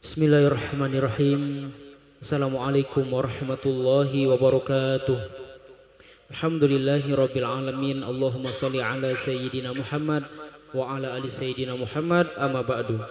Bismillahirrahmanirrahim. Assalamualaikum warahmatullahi wabarakatuh. Alhamdulillahi rabbil alamin. Allahumma salli ala sayyidina Muhammad wa ala ali sayyidina Muhammad, amma ba'du.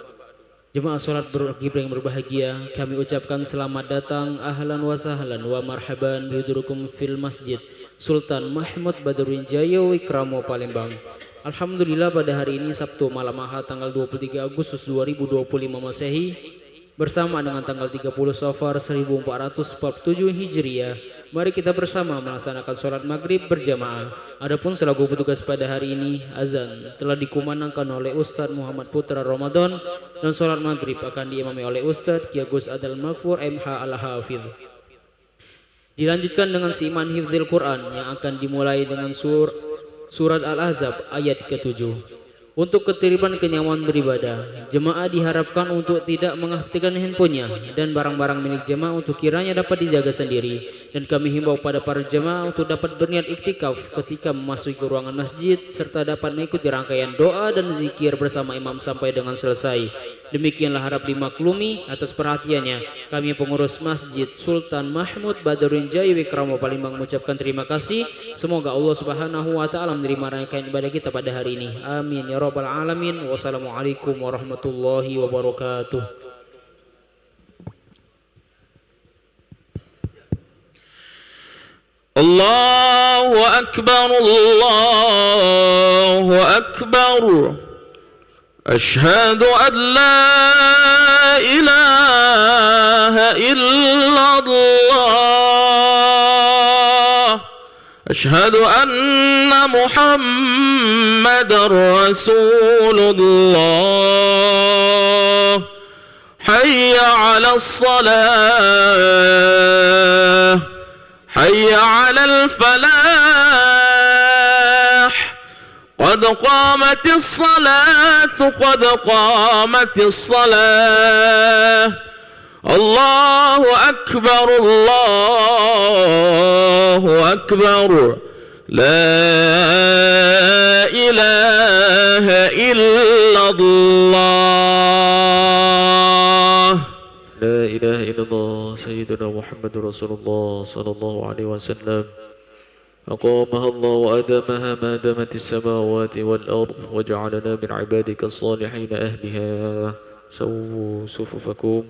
Jemaah salat yang berbahagia, kami ucapkan selamat datang, ahlan wa sahlan wa marhaban bihudurukum fil masjid Sultan Mahmud Badruddin Jaya Wikramo Palembang. Alhamdulillah, pada hari ini Sabtu malam Ahad tanggal 23 Agustus 2025 Masehi bersama dengan tanggal 30 Safar 1447 Hijriah, mari kita bersama melaksanakan sholat maghrib berjamaah. Adapun selaku petugas pada hari ini, azan telah dikumandangkan oleh Ustadz Muhammad Putra Ramadan dan sholat maghrib akan diimami oleh Ustadz Ki Agus Adal Maghfur MH Al-Hafidh. Dilanjutkan dengan siiman hifdzil Quran yang akan dimulai dengan surat Al-Ahzab ayat ke-7. Untuk ketertiban kenyamanan beribadah, jemaah diharapkan untuk tidak mengaktifkan handphonenya dan barang-barang milik jemaah untuk kiranya dapat dijaga sendiri. Dan kami himbau pada para jemaah untuk dapat berniat iktikaf ketika memasuki ruangan masjid serta dapat mengikuti rangkaian doa dan zikir bersama imam sampai dengan selesai. Demikianlah harap dimaklumi atas perhatiannya. Kami pengurus Masjid Sultan Mahmud Badruddin Jaya Wikramo Palembang mengucapkan terima kasih. Semoga Allah Subhanahu wa taala menerima rangkaian ibadah kita pada hari ini. Amin ya rabbal alamin. Wassalamualaikum warahmatullahi wabarakatuh. Allahu akbar, Allahu akbar. Ashhadu an la ilaha illallah. Ashhadu anna Muhammadar Rasulullah. Hayya 'alas salah, hayya 'alal falah. قد قامت الصلاة قد قامت الصلاة. الله أكبر الله أكبر. لا إله إلا الله. لا إله إلا الله. سيدنا محمد رسول الله صلى الله عليه وسلم. أقامها الله وأدامها ما دامت السماوات والأرض وجعلنا من عبادك الصالحين أهلها. سووا صفوفكم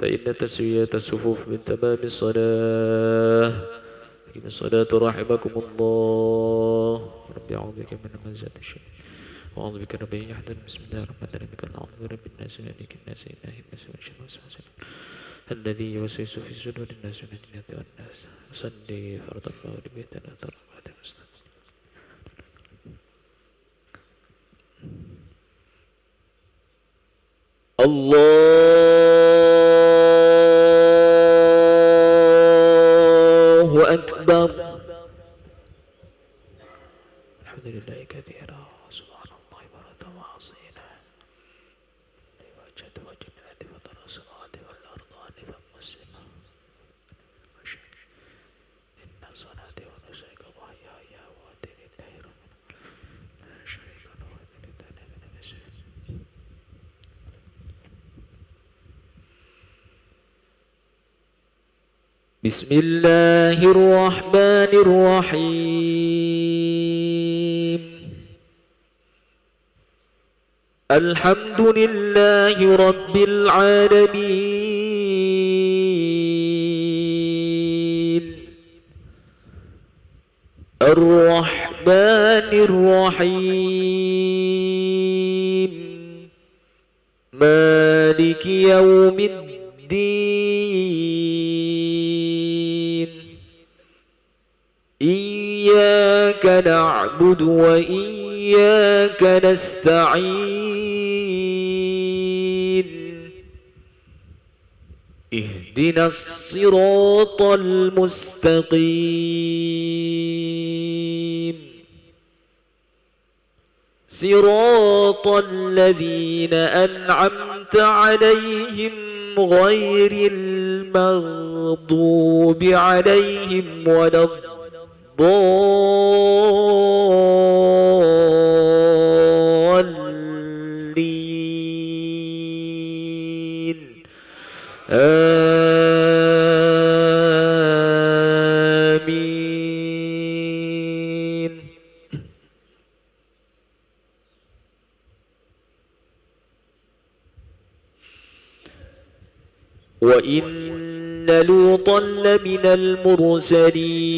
فإن تسوية الصفوف من تمام الصلاة. أقيموا الصلاة رحمكم الله. ربي أعوذ بك من همزات الشياطين وأعوذ بك رب أن يحضرون. بسم الله الرحمن الرحيم. أعوذ برب الناس مالك الناس إله الناس من شر الوسواس الذي يوسوس في صدور الناس من الجنة والناس. صلي فرض الله لبيتنا ترى بعد مسلم. الله أكبر. الحمد لله كثيرا سبحان الله بارك وعصينا وجهت وجه من أدب وطر السماوات والأرض عنفا مسلما. إن صلاتي ونسكي ومحياي ومماتي لله رب العالمين لا شريك له وبذلك من المسلمين. بسم الله الرحمن الرحيم. الحمد لله رب العالمين. الرحمن الرحيم. مالك يوم الدين. إياك نعبد وإياك نستعين. اهدنا الصراط المستقيم. صراط الذين أنعمت عليهم غير المغضوب عليهم ولا الضالين. وإن لوطا لمن المرسلين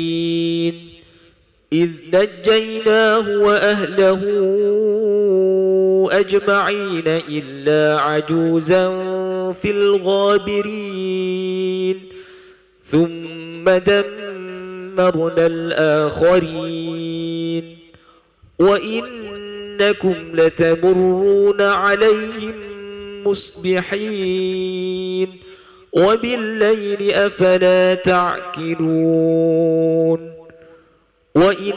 إذ نجيناه وأهله أجمعين إلا عجوزا في الغابرين ثم دمرنا الآخرين وإنكم لتمرون عليهم مصبحين وبالليل أفلا تعقلون وإن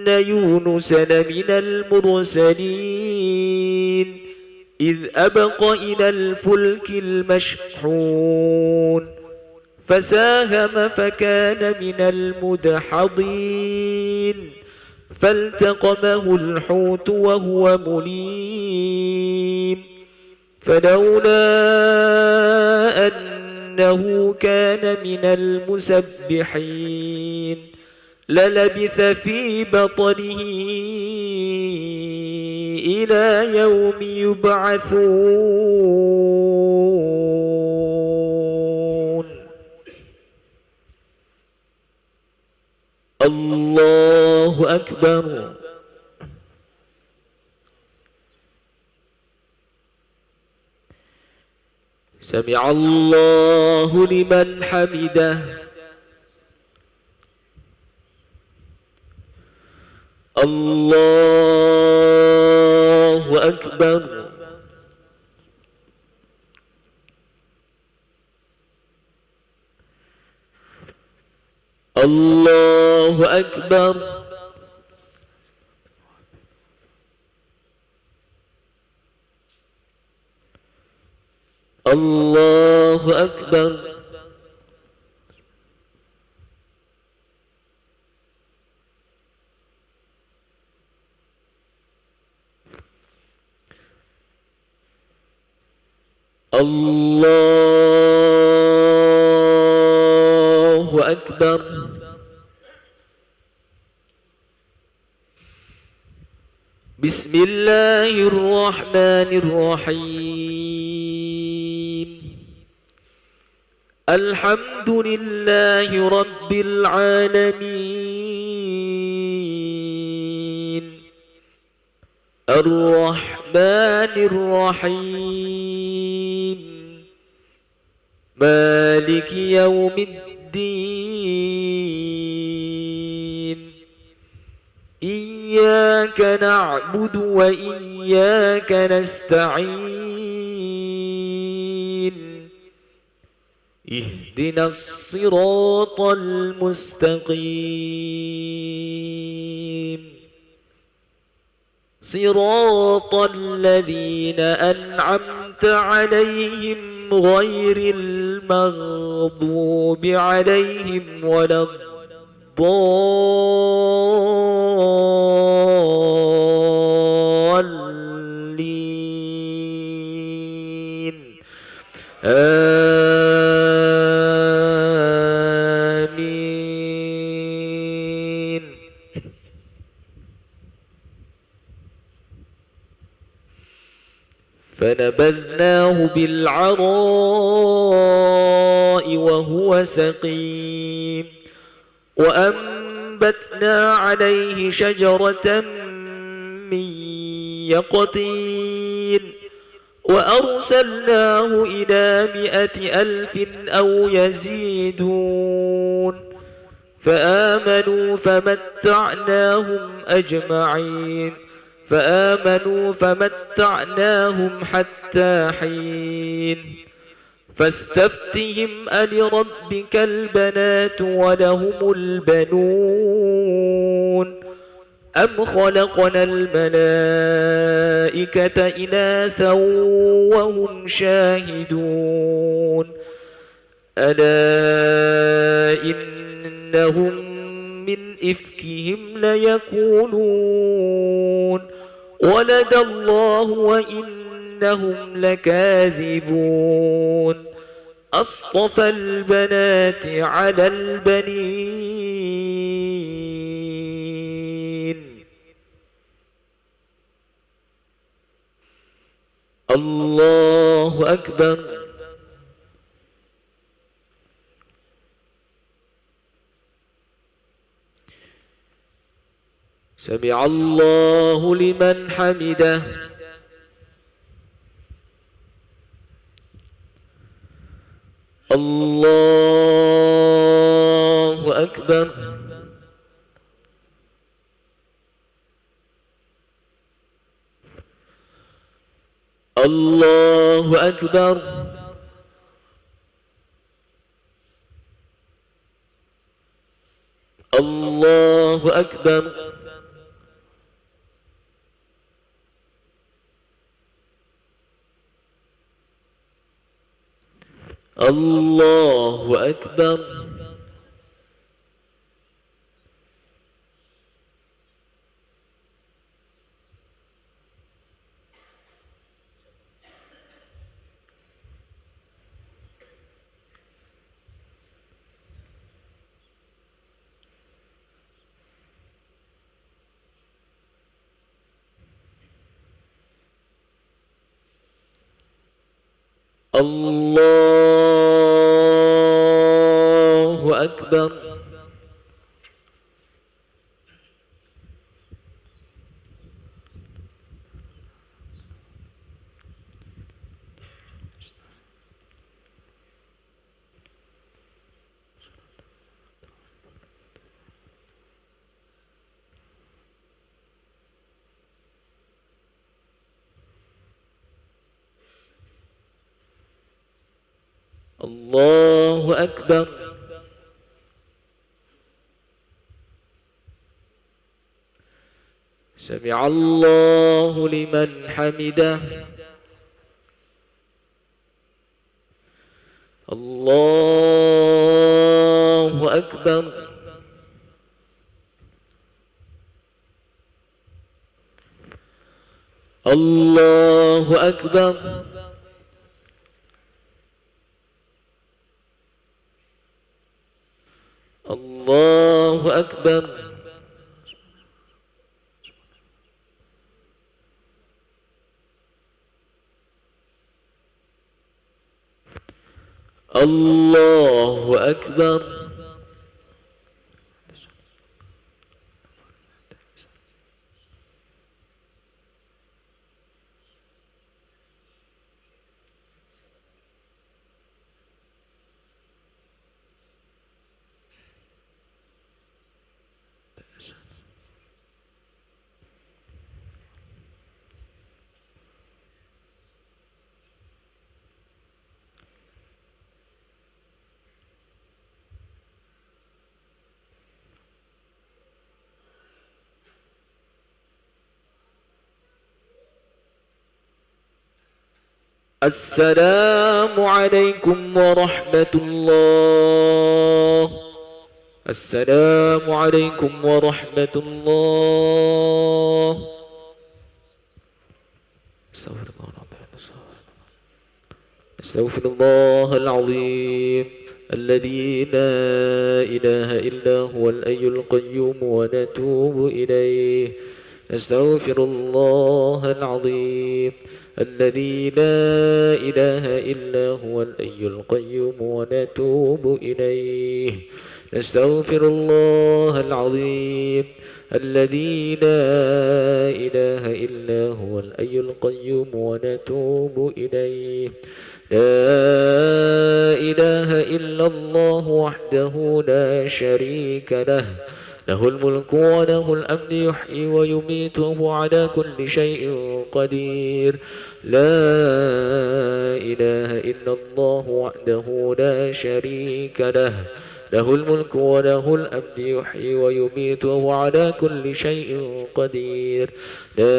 يونس لمن المرسلين إذ أبق إلى الفلك المشحون فساهم فكان من المدحضين فالتقمه الحوت وهو مليم فلولا أنه كان من المسبحين للبث في بطنه إلى يوم يبعثون. الله أكبر. سمع الله لمن حمده. الله أكبر. الله أكبر. الله أكبر. الله أكبر. بسم الله الرحمن الرحيم. الحمد لله رب العالمين الرحمن الرحيم مالك يوم الدين إياك نعبد وإياك نستعين اهدنا الصراط المستقيم صراط الذين أنعمت عليهم غير المغضوب عليهم ولا الضالين آمين. فنبذناه بالعراء وهو سقيم وأنبتنا عليه شجرة من يقطين وأرسلناه إلى 100,000 أو يزيدون فآمنوا فمتعناهم حتى حين فاستفتهم ألربك البنات ولهم البنون أم خلقنا الملائكة إناثا وهم شاهدون ألا إنهم من إفكهم ليقولون ولد الله وإنهم لكاذبون أصطفى البنات على البنين. الله أكبر. سمع الله لمن حمده الله أكبر الله أكبر الله أكبر الله أكبر الله أكبر الله أكبر سمع الله لمن حمده الله أكبر الله أكبر الله أكبر الله أكبر السلام عليكم ورحمة الله السلام عليكم ورحمة الله أستغفر الله العظيم الذي لا إله إلا هو الحي القيوم ونتوب إليه أستغفر الله العظيم الذي لا إله إلا هو الحي القيوم ونتوب إليه نستغفر الله العظيم الذي لا إله إلا هو الحي القيوم ونتوب إليه لا إله إلا الله وحده لا شريك له له الملك وله الأمر يحيي ويميت وهو على كل شيء قدير لا إله إلا الله وحده لا شريك له له الملك وله الأمر يحيي ويميت وهو على كل شيء قدير لا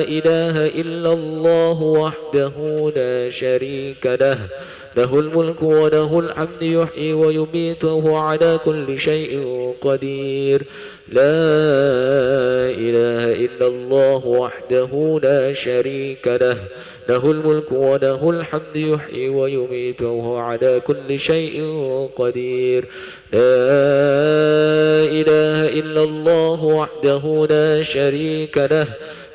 إله إلا الله وحده لا شريك له له الملك وله الحمد يحيي ويميت وهو على كل شيء قدير لا إله إلا الله وحده لا شريك له له الملك وله الحمد يحيي ويميت وهو على كل شيء قدير لا إله إلا الله وحده لا شريك له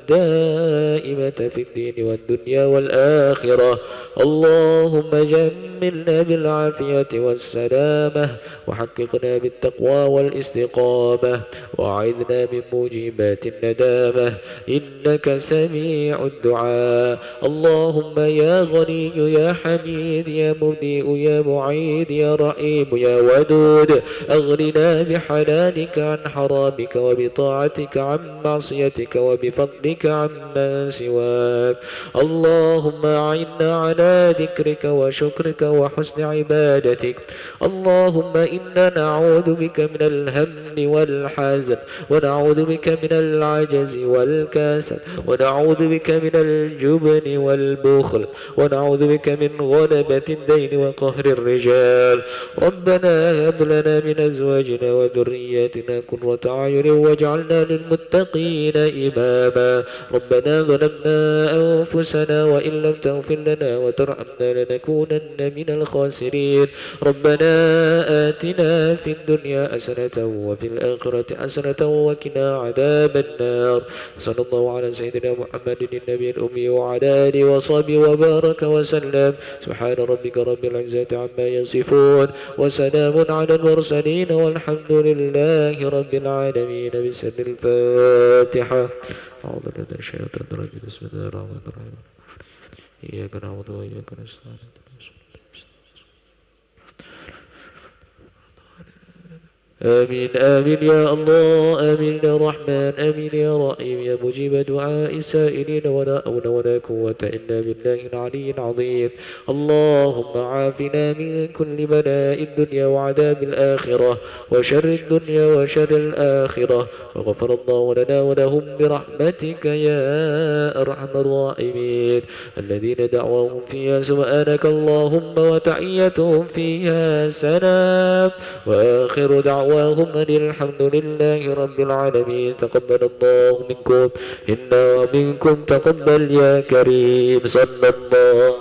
الدائمة في الدين والدنيا والآخرة. اللهم جملنا بالعافية والسلامة، وحققنا بالتقوى والاستقامة، وأعذنا من موجبات الندامة، إنك سميع الدعاء. اللهم يا غني يا حميد يا مبدئ يا معيد يا رحيم يا ودود، أغننا بحلالك عن حرامك، وبطاعتك عن معصيتك، وبفضلك عمن سواك. اللهم أعنا على ذكرك وشكرك وحسن عبادتك. اللهم إنا نعوذ بك من الهم والحزن، ونعوذ بك من العجز والكسل، ونعوذ بك من الجبن والبخل، ونعوذ بك من غلبة الدين وقهر الرجال. ربنا هب لنا من أزواجنا وذرياتنا قرة أعين واجعلنا للمتقين إماما. ربنا ظلمنا أنفسنا وإن لم تغفر لنا وترحمنا لنكونن من الخاسرين. ربنا آتنا في الدنيا حسنة وفي الآخرة حسنة وقنا عذاب النار. صلى الله على سيدنا محمد النبي الأمي وعلى آله وصحبه وبارك وسلم. سبحان ربك رب العزة عما يصفون، وسلام على المرسلين، والحمد لله رب العالمين. بسم الفاتحة. أعوذ بالله من الشيطان الرجيم. بسم الله الرحمن الرحيم. إياك نعبد وإياك نستعين. آمين آمين يا الله، آمين يا رحمن، آمين يا رحيم، يا مجيب دعاء السائلين، ولا حول ولا قوة إلا بالله العلي العظيم. اللهم عافنا من كل بلاء الدنيا وعذاب الآخرة، وشر الدنيا وشر الآخرة، وغفر الله لنا ولهم برحمتك يا أرحم الراحمين. الذين دعواهم فيها سبحانك اللهم، وتحيتهم فيها سلام، وآخر دعواهم الحمد لله رب العالمين. تقبل الله منكم إنا ومنكم تقبل يا كريم. صلى الله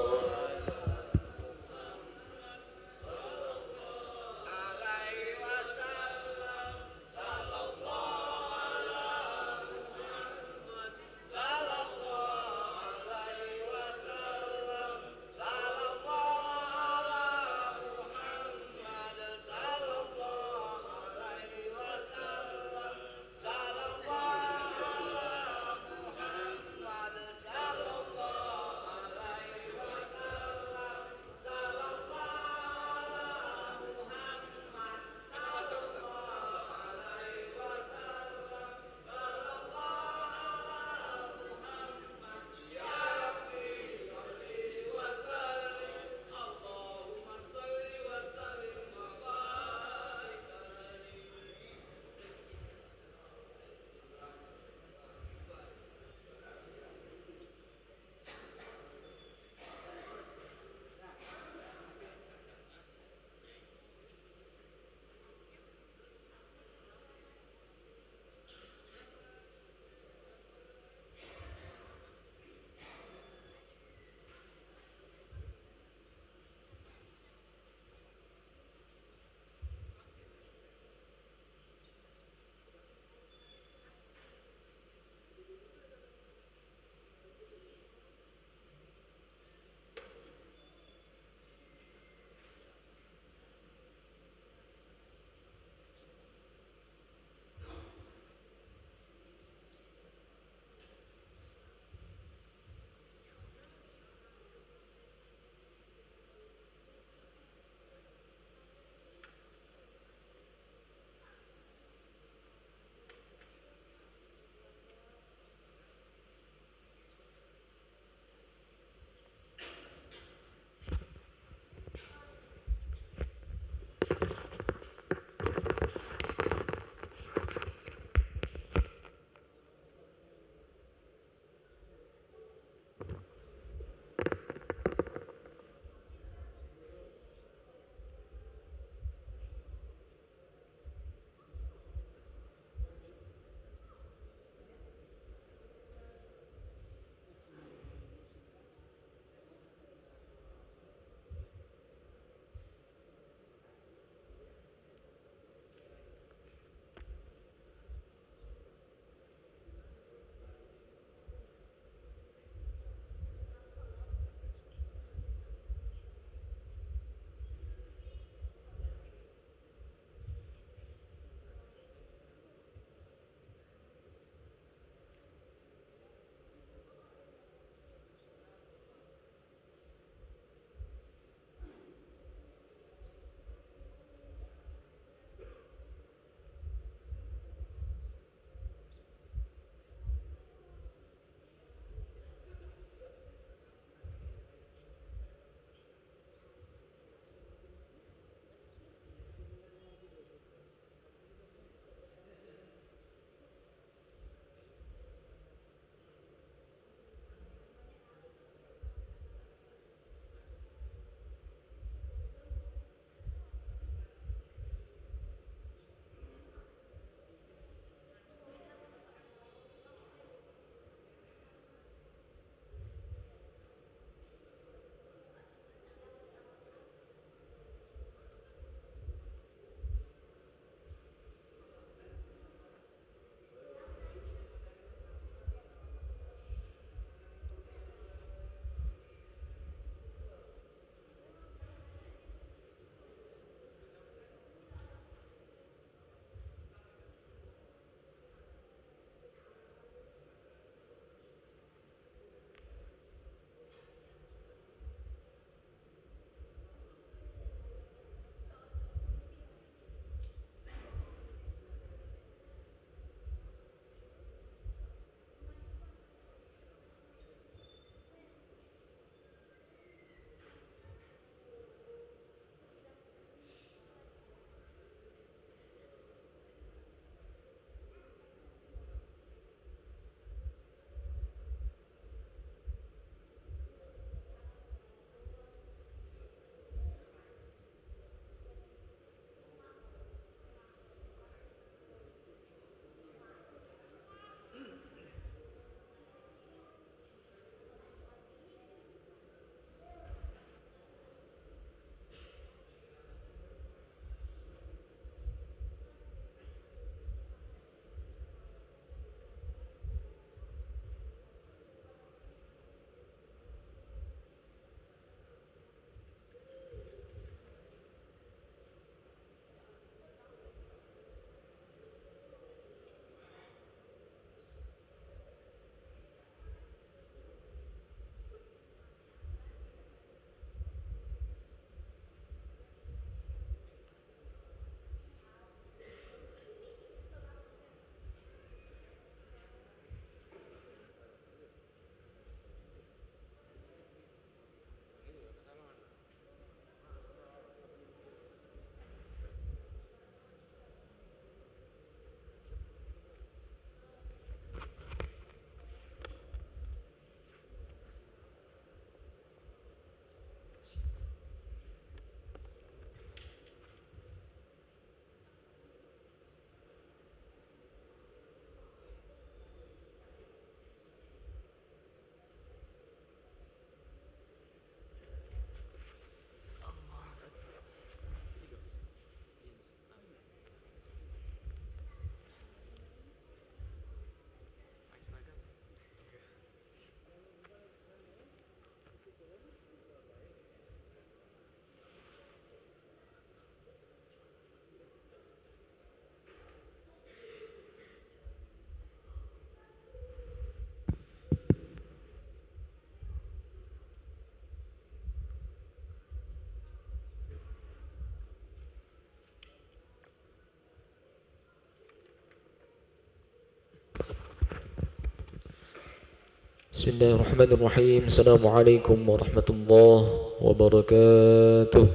Bismillahirrahmanirrahim. Assalamualaikum warahmatullahi wabarakatuh.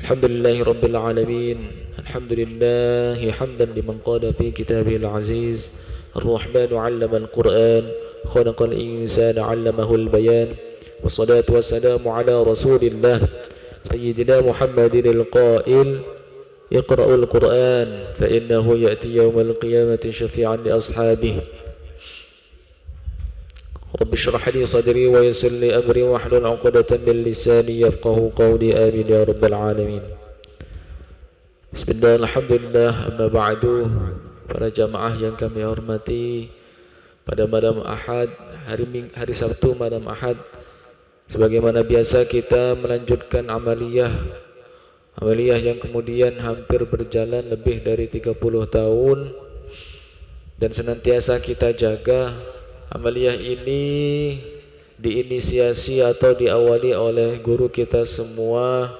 Alhamdulillahi rabbil alamin. Alhamdulillahi hamdan liman qala fi kitabihil aziz. Ar-Rahmanu 'allama al-Qur'an, khalaqal insana 'allamahul bayan. Wassalatu wassalamu ala Rasulillah Sayyidina Muhammadin al-qail اقرأوا القرآن فإنه يأتي يوم القيامة شفيعا لأصحابه رب اشرح لي صدري ويسر لي أمري واحلل عقدة من لساني يفقه قولي آمين يا رب العالمين. Bismillah, alhamdulillah, amma ba'du. Para jamaah yang kami hormati, pada malam Ahad, hari Sabtu malam Ahad, sebagaimana biasa kita melanjutkan amaliyah yang kemudian hampir berjalan lebih dari 30 tahun dan senantiasa kita jaga. Amaliyah ini diinisiasi atau diawali oleh guru kita semua,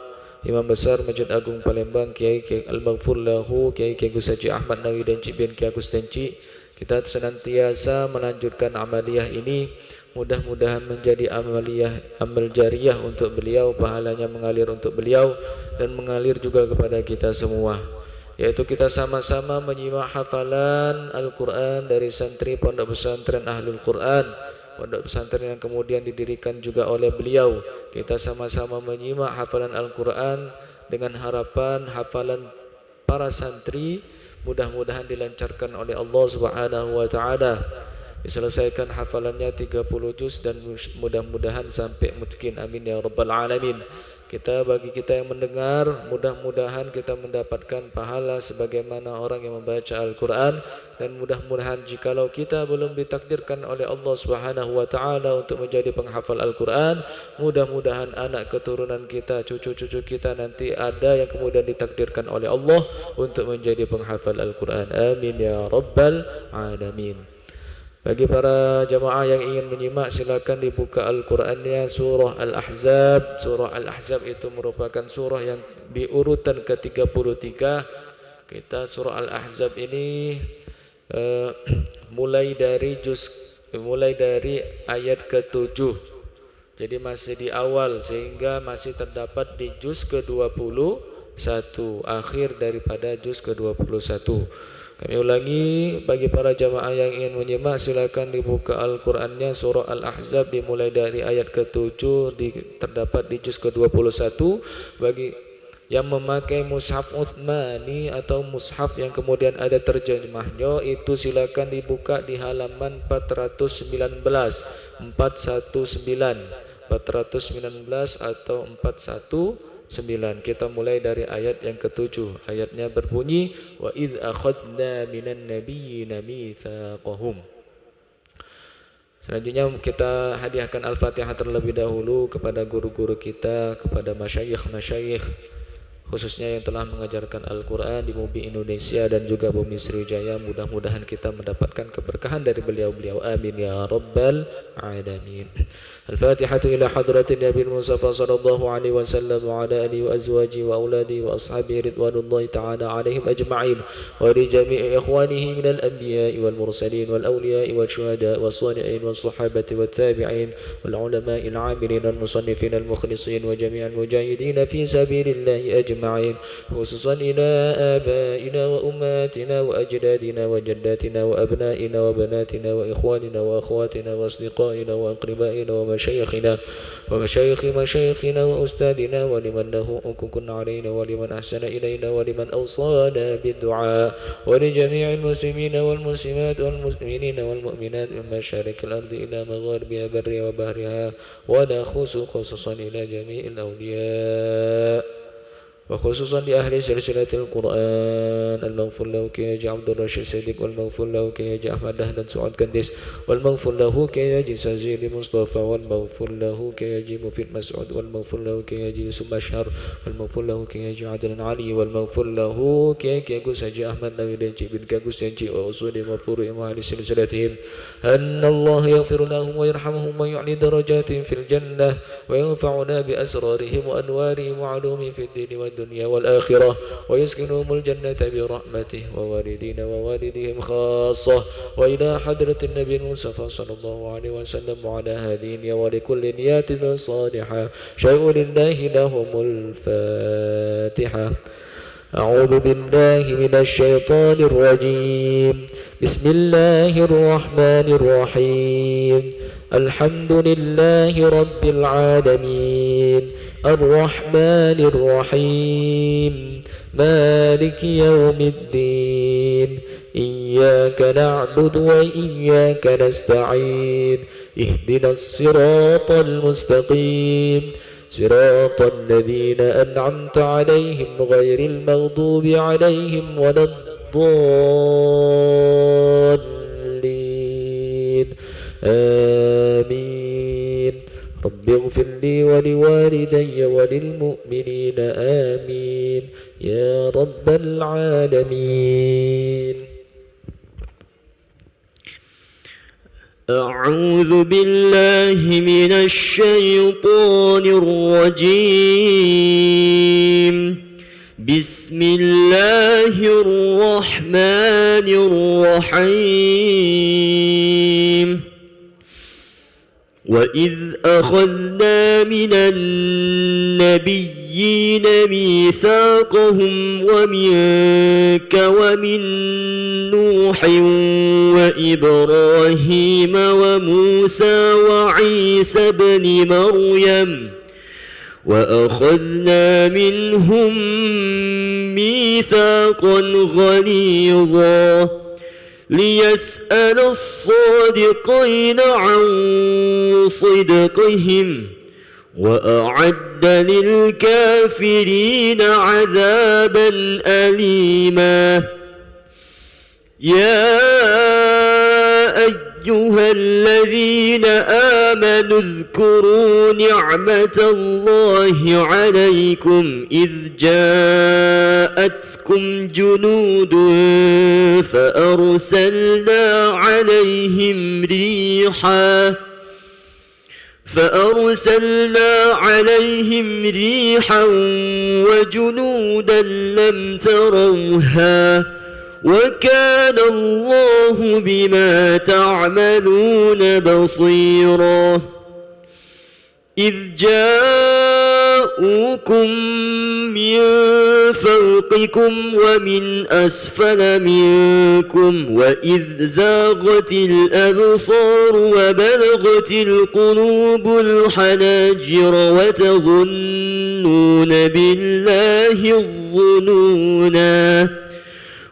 Imam Besar Masjid Agung Palembang, Kiai Al-Maghfur Lahu, Kiai Gus Haji Ahmad Nawi dan Cik bin Kiai Agus Tenci. Kita senantiasa melanjutkan amaliyah ini. Mudah-mudahan menjadi amal jariyah untuk beliau, pahalanya mengalir untuk beliau dan mengalir juga kepada kita semua, yaitu kita sama-sama menyimak hafalan Al-Quran dari santri Pondok Pesantren Ahlul Quran, pondok pesantren yang kemudian didirikan juga oleh beliau. Kita sama-sama menyimak hafalan Al-Quran dengan harapan hafalan para santri mudah-mudahan dilancarkan oleh Allah Subhanahu wa taala, diselesaikan hafalannya 30 juz dan mudah-mudahan sampai mungkin, amin ya rabbal alamin. Bagi kita yang mendengar, mudah-mudahan kita mendapatkan pahala sebagaimana orang yang membaca Al-Quran, dan mudah-mudahan jikalau kita belum ditakdirkan oleh Allah Subhanahu wa taala untuk menjadi penghafal Al-Quran, mudah-mudahan anak keturunan kita, cucu-cucu kita nanti ada yang kemudian ditakdirkan oleh Allah untuk menjadi penghafal Al-Quran, amin ya rabbal alamin. Bagi para jamaah yang ingin menyimak, silakan dibuka Al-Qur'annya surah Al-Ahzab. Surah Al-Ahzab itu merupakan surah yang di urutan ke-33. Kita surah Al-Ahzab ini mulai dari ayat ke-7. Jadi masih di awal, sehingga masih terdapat di juz ke-21, akhir daripada juz ke-21. Kami ulangi, bagi para jamaah yang ingin menyimak, silakan dibuka Al-Qur'annya surah Al-Ahzab dimulai dari ayat ke-7, terdapat di juz ke-21. Bagi yang memakai mushaf Utsmani atau mushaf yang kemudian ada terjemahnya, itu silakan dibuka di halaman 419 atau 419. Kita mulai dari ayat yang ke-7. Ayatnya berbunyi, wa idz akhadna minan nabiyyina mitsaqahum. Selanjutnya kita hadiahkan Al-Fatihah terlebih dahulu kepada guru-guru kita, kepada masyayikh khususnya yang telah mengajarkan Al-Quran di bumi Indonesia dan juga bumi Sriwijaya. Mudah-mudahan kita mendapatkan keberkahan dari beliau-beliau, amin ya rabbal alamin. Al-Fatihatu ila hadratin Nabi Mustafa sallallahu alaihi wasallam wa ala alihi wa azwajihi wa auladihi wa ashabihi ridwanullahi ta'ala alaihim ajma'in, wa li jami'i ikhwanihi minal anbiya'i wal mursalin wal awliya'i wal syuhada'i was salihin was sahabati wat tabi'in wal ulama'i al 'amilin al musannifin al mukhlisin wa jami'al mujahidin fi sabilillahi ajma'in, khususan ila abaina wa ummatina wa ajdadina wa jaddatina wa abna'ina wa banatina wa ikhwanina wa akhwatina wa asdiqaina wa aqribaina wa مشايخنا ومشايخ مشايخنا وأستاذنا ولمن له حقوق علينا ولمن أحسن إلينا ولمن أوصانا بالدعاء ولجميع المسلمين والمسلمات والمؤمنين والمؤمنات من مشارق الأرض إلى مغاربها برها وبحرها ولا خصوصا إلى جميع الأولياء وخصوصا لأهل سلسلة القرآن المغفور له كي يجي عبد الرشيد صديق والمغفور له كي يجي أحمد دهدن سعود كنديس والمغفور له كي يجي سازيل مصطفى والمغفور له كي يجي مفيد مسعود والمغفور له كي يجي يوسف مشهر والمغفور له كي يجي عدل علي والمغفور له كي يجي سجي أحمد نبي دنجي بن كاكوس دنجي وأصول مغفور أهل سلسلتهم أن الله يغفر لهم ويرحمهم ويعلي درجاتهم في الجنة وينفعنا بأسرارهم وأنوارهم وعلومهم في الدين الدنيا والآخرة ويسكنهم الجنة برحمته ووالدين ووالدهم خاصة وإلى حضرة النبي المصطفى صلى الله عليه وسلم وعلى هذه النية ولكل نيات صالحة شيء لله لهم الفاتحة. أعوذ بالله من الشيطان الرجيم. بسم الله الرحمن الرحيم. الحمد لله رب العالمين الرحمن الرحيم مالك يوم الدين إياك نعبد وإياك نستعين اهدنا الصراط المستقيم صراط الذين أنعمت عليهم غير المغضوب عليهم ولا الضالين آمين. رب اغفر لي ولوالدي وللمؤمنين آمين يا رب العالمين. أعوذ بالله من الشيطان الرجيم. بسم الله الرحمن الرحيم. وإذ أخذنا من النبيين ميثاقهم ومنك ومن نوح وإبراهيم وموسى وعيسى بن مريم وأخذنا منهم ميثاقا غليظا ليسأل الصادقين عن صدقهم وأعد للكافرين عذابا أليما. يا أيها الذين آمنوا اذكروا نعمة الله عليكم إذ جاءتكم جنود فأرسلنا عليهم ريحا وجنودا لم تروها وكان الله بما تعملون بصيرا. إذ جاءوكم من فوقكم ومن أسفل منكم وإذ زاغت الأبصار وبلغت القلوب الحناجر وتظنون بالله الظنونا.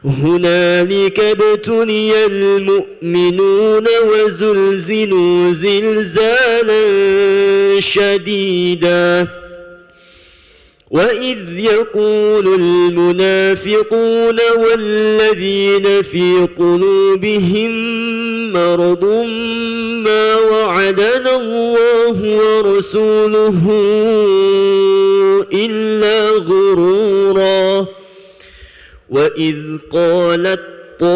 هنالك ابتلي المؤمنون وزلزلوا زلزالا شديدا. وإذ يقول المنافقون والذين في قلوبهم مرض ما وعدنا الله ورسوله إلا غرورا. وإذ قالت طائفة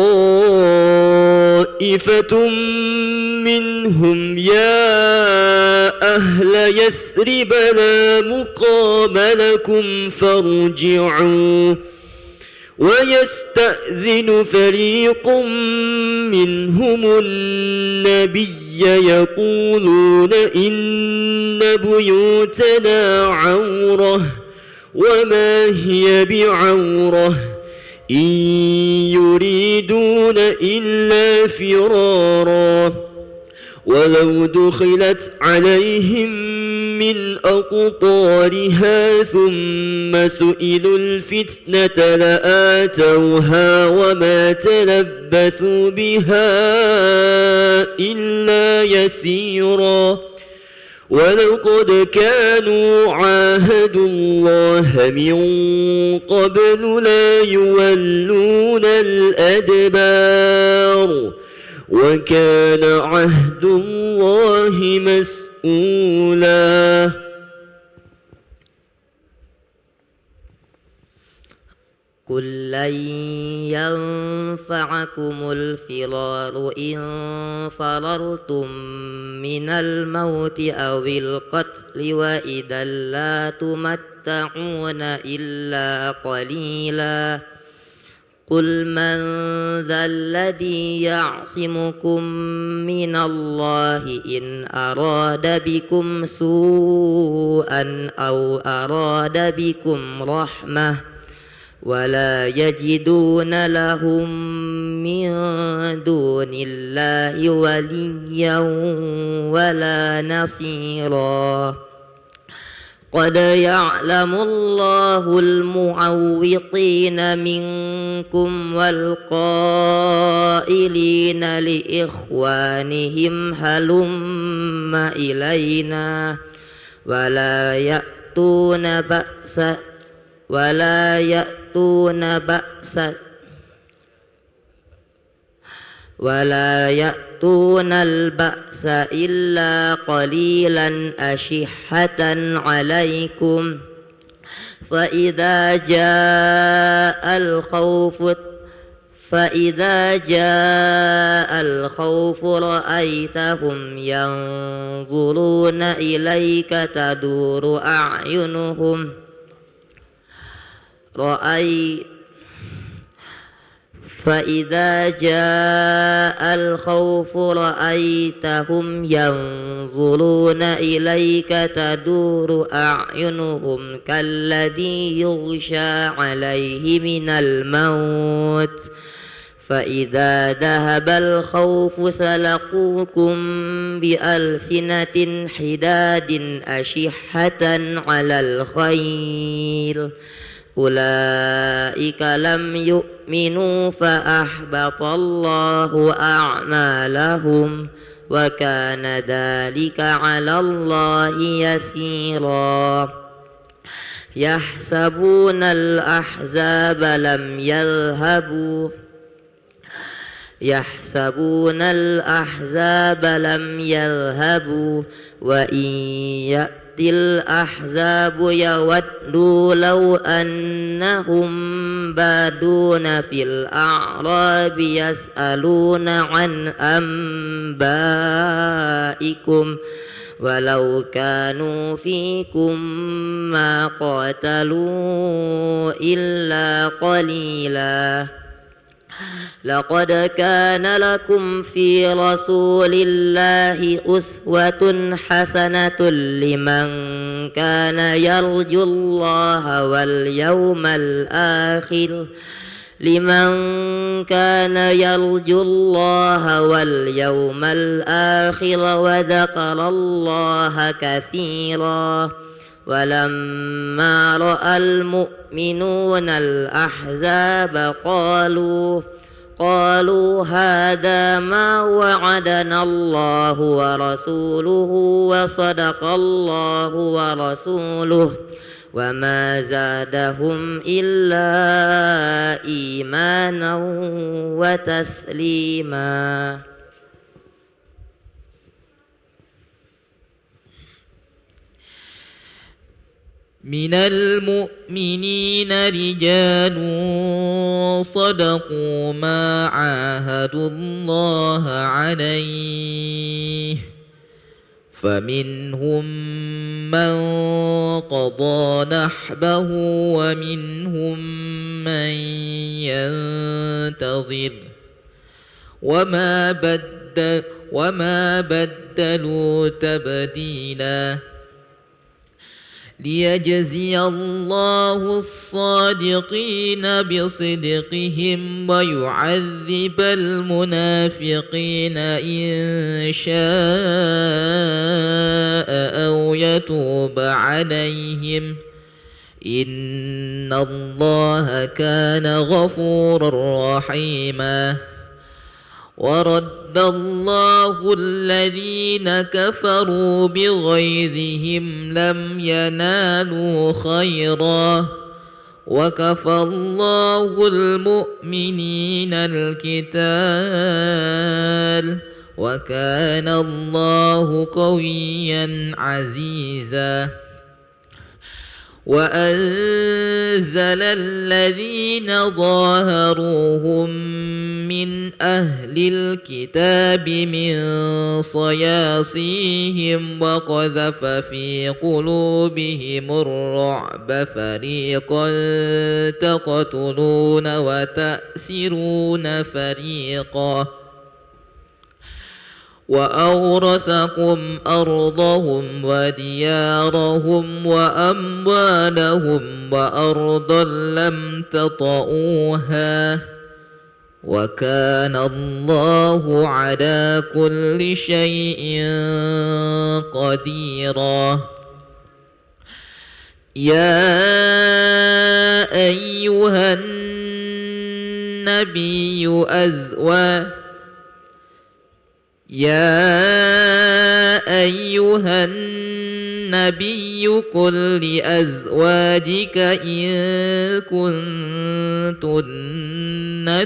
منهم يا أهل يثرب لا مقام لكم فارجعوا. ويستأذن فريق منهم النبي يقولون إن بيوتنا عورة وما هي بعورة إن يريدون إلا فرارا. ولو دخلت عليهم من أقطارها ثم سئلوا الفتنة لآتوها وما تلبثوا بها إلا يسيرا. ولقد كانوا عاهدوا الله من قبل لا يولون الأدبار وكان عهد الله مسؤولا. قل لن ينفعكم الفرار إن فررتم من الموت أو القتل وإذا لا تمتعون إلا قليلا قل من ذا الذي يعصمكم من الله إن أراد بكم سوءا أو أراد بكم رحمة ولا يجدون لهم من دون الله وليا ولا نصيرا قد يعلم الله المعوقين منكم والقائلين لإخوانهم هلم إلينا ولا يأتون البأس إلا قليلا أشحة عليكم فإذا جاء الخوف رأيتهم ينظرون إليك تدور أعينهم فإذا جاء الخوف رأيتهم ينظرون إليك تدور أعينهم كالذي يغشى عليه من الموت فإذا ذهب الخوف سلقوكم بألسنة حداد أشحة على الخير أولئك لم يؤمنوا فأحبط الله أعمالهم وكان ذلك على الله يسيرا يحسبون الأحزاب لم يذهبوا وإن يأتي الأحزاب يودوا لو أنهم بادون في الأعراب يسألون عن أنبائكم ولو كانوا فيكم ما قاتلوا إلا قليلا لقد كان لكم في رسول الله أسوة حسنة لمن كان يرجو الله واليوم الآخر وذكر الله كثيرا ولما رأى المؤمنون الأحزاب قالوا هذا ما وعدنا الله ورسوله وصدق الله ورسوله وما زادهم إلا إيمانا وتسليما من المؤمنين رجال صدقوا ما عاهدوا الله عليه فمنهم من قضى نحبه ومنهم من ينتظر وما بدلوا تبديلا ليجزي الله الصادقين بصدقهم ويعذب المنافقين إن شاء أو يتوب عليهم إن الله كان غفورا رحيما ورد الله الذين كفروا بغيظهم لم ينالوا خيرا وكفى الله المؤمنين القتال وكان الله قويا عزيزا وأنزل الذين ظاهروهم من أهل الكتاب من صياصيهم وقذف في قلوبهم الرعب فريقا تقتلون وتأسرون فريقا وأورثكم أرضهم وديارهم وأموالهم وأرضا لم تطئوها وكان الله على كل شيء قديرا يا أيها النبي قل لأزواجك إن كنتن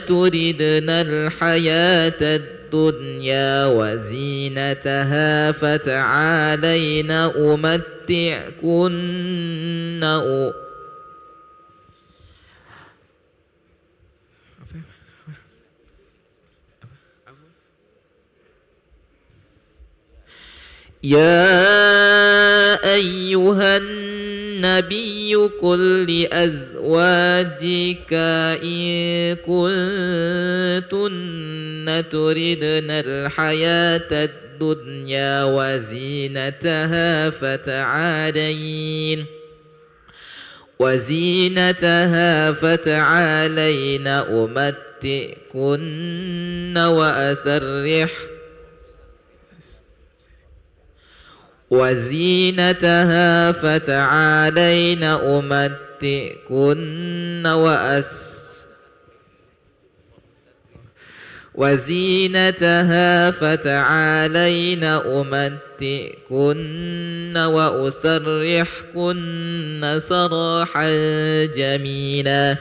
تردن الحياة الدنيا وزينتها فتعالين أمتعكن يا أيها النبي قل لأزواجك إن كنتن تردن الحياة الدنيا وزينتها فتعالين أمتعكن وأسرحكن سراحا جميلا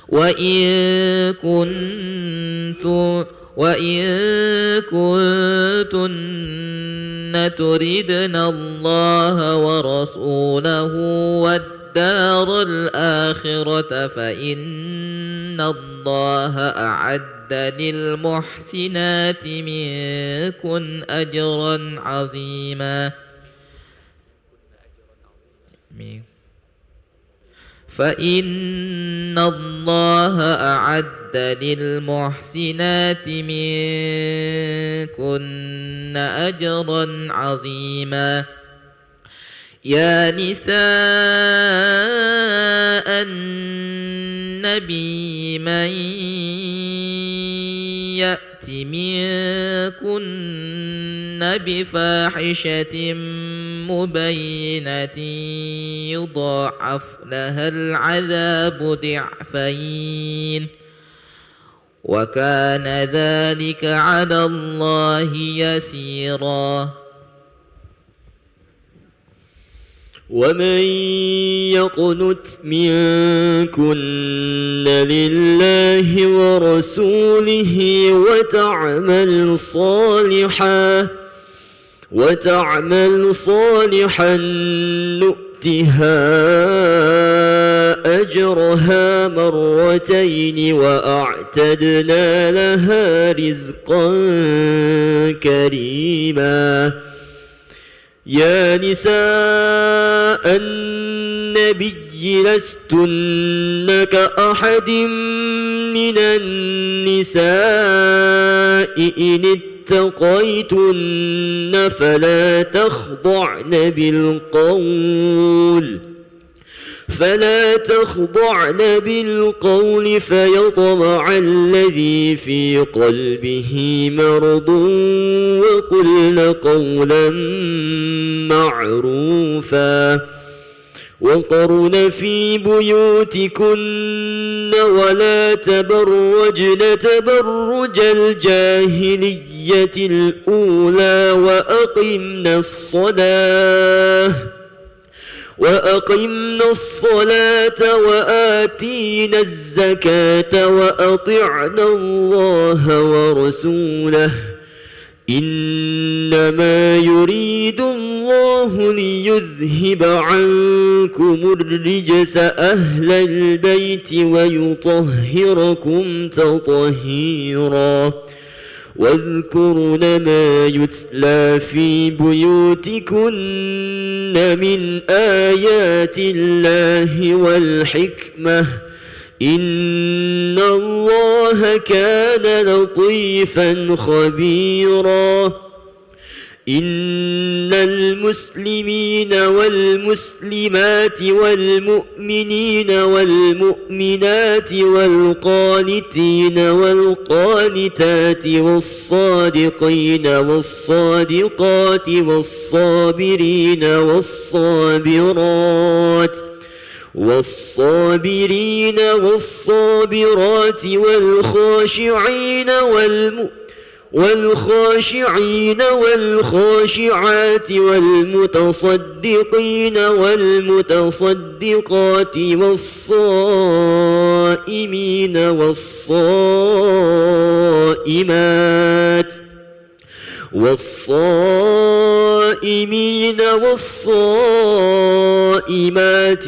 وإن كنتن تردن الله ورسوله والدار الآخرة فإن الله أعد للمحسنات منكن أجرا عظيما فإن الله أعد للمحسنات منكن أجرا عظيما يا نساء النبي من يأت منكن بفاحشة مبينة يضاعف لها العذاب ضعفين وكان ذلك على الله يسيرا ومن يقنت منكن لله ورسوله وتعمل صالحا نؤتها أجرها مرتين وأعتدنا لها رزقا كريما يا نساء النبي لستن كأحد من النساء إن اتقيتن فلا تخضعن بالقول فيطمع الذي في قلبه مرض وقلن قولا معروفا وقرن في بيوتكن ولا تبرجن تبرج الجاهلية الأولى وأقمنا الصلاة وآتينا الزكاة وأطعنا الله ورسوله إنما يريد الله الله ليذهب عنكم الرجس أهل البيت ويطهركم تطهيرا واذكرن ما يتلى في بيوتكن من آيات الله والحكمة إن الله كان لطيفا خبيرا إن المسلمين والمسلمات والمؤمنين والمؤمنات والقانتين والقانتات والصادقين والصادقات والصابرين والصابرين والصابرات والخاشعين والخاشعات والمتصدقين والمتصدقات والصائمين والصائمات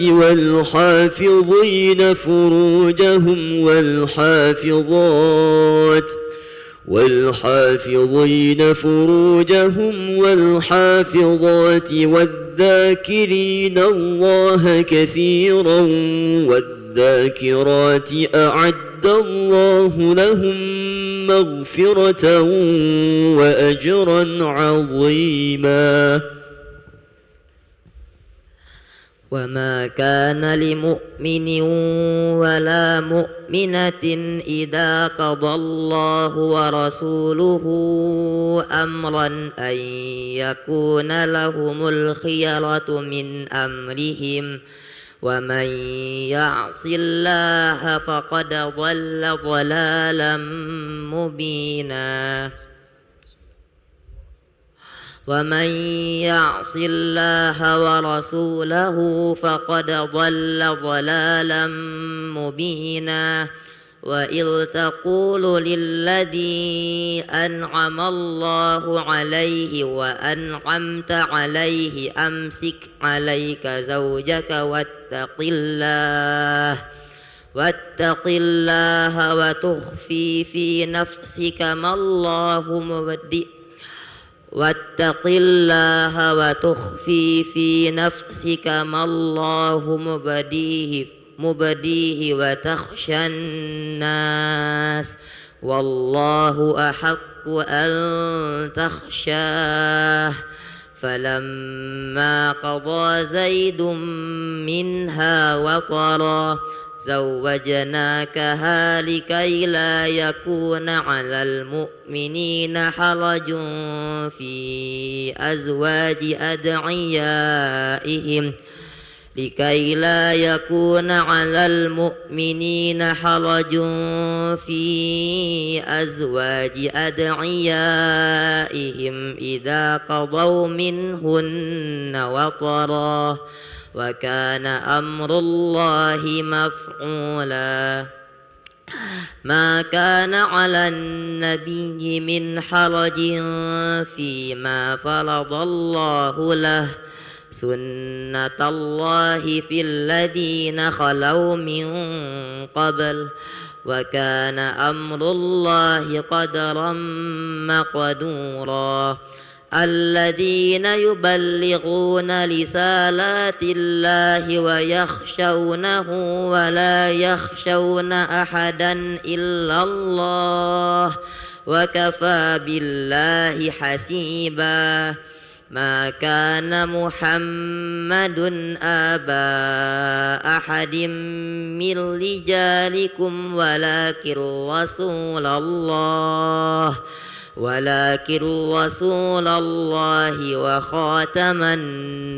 والحافظين فروجهم والحافظات والذاكرين الله كثيرا والذاكرات أعد الله لهم مغفرة وأجرا عظيما وما كان لمؤمن ولا مؤمنة إذا قضى الله ورسوله أمرا أن يكون لهم الخيرة من أمرهم ومن يعص الله فقد ضل ضلالا مبينا ومن يعص الله ورسوله فقد ضل ضلالا مبينا وإذ تقول للذي أنعم الله عليه وأنعمت عليه أمسك عليك زوجك واتق الله وتخفي في نفسك ما الله مبديه وتخشى الناس والله أحق أن تخشاه فلما قضى زيد منها وطرا زوجناكها لكي لا يكون على المؤمنين حرج في أزواج أدعيائهم إذا قضوا منهن وطرا وكان أمر الله مفعولا ما كان على النبي من حرج فيما فرض الله له سنة الله في الذين خلوا من قبل وكان أمر الله قدرا مقدورا الذين يبلغون رسالات الله ويخشونه ولا يخشون أحدا إلا الله وكفى بالله حسيبا ما كان محمد أبا أحد من رجالكم ولكن رسول الله وخاتم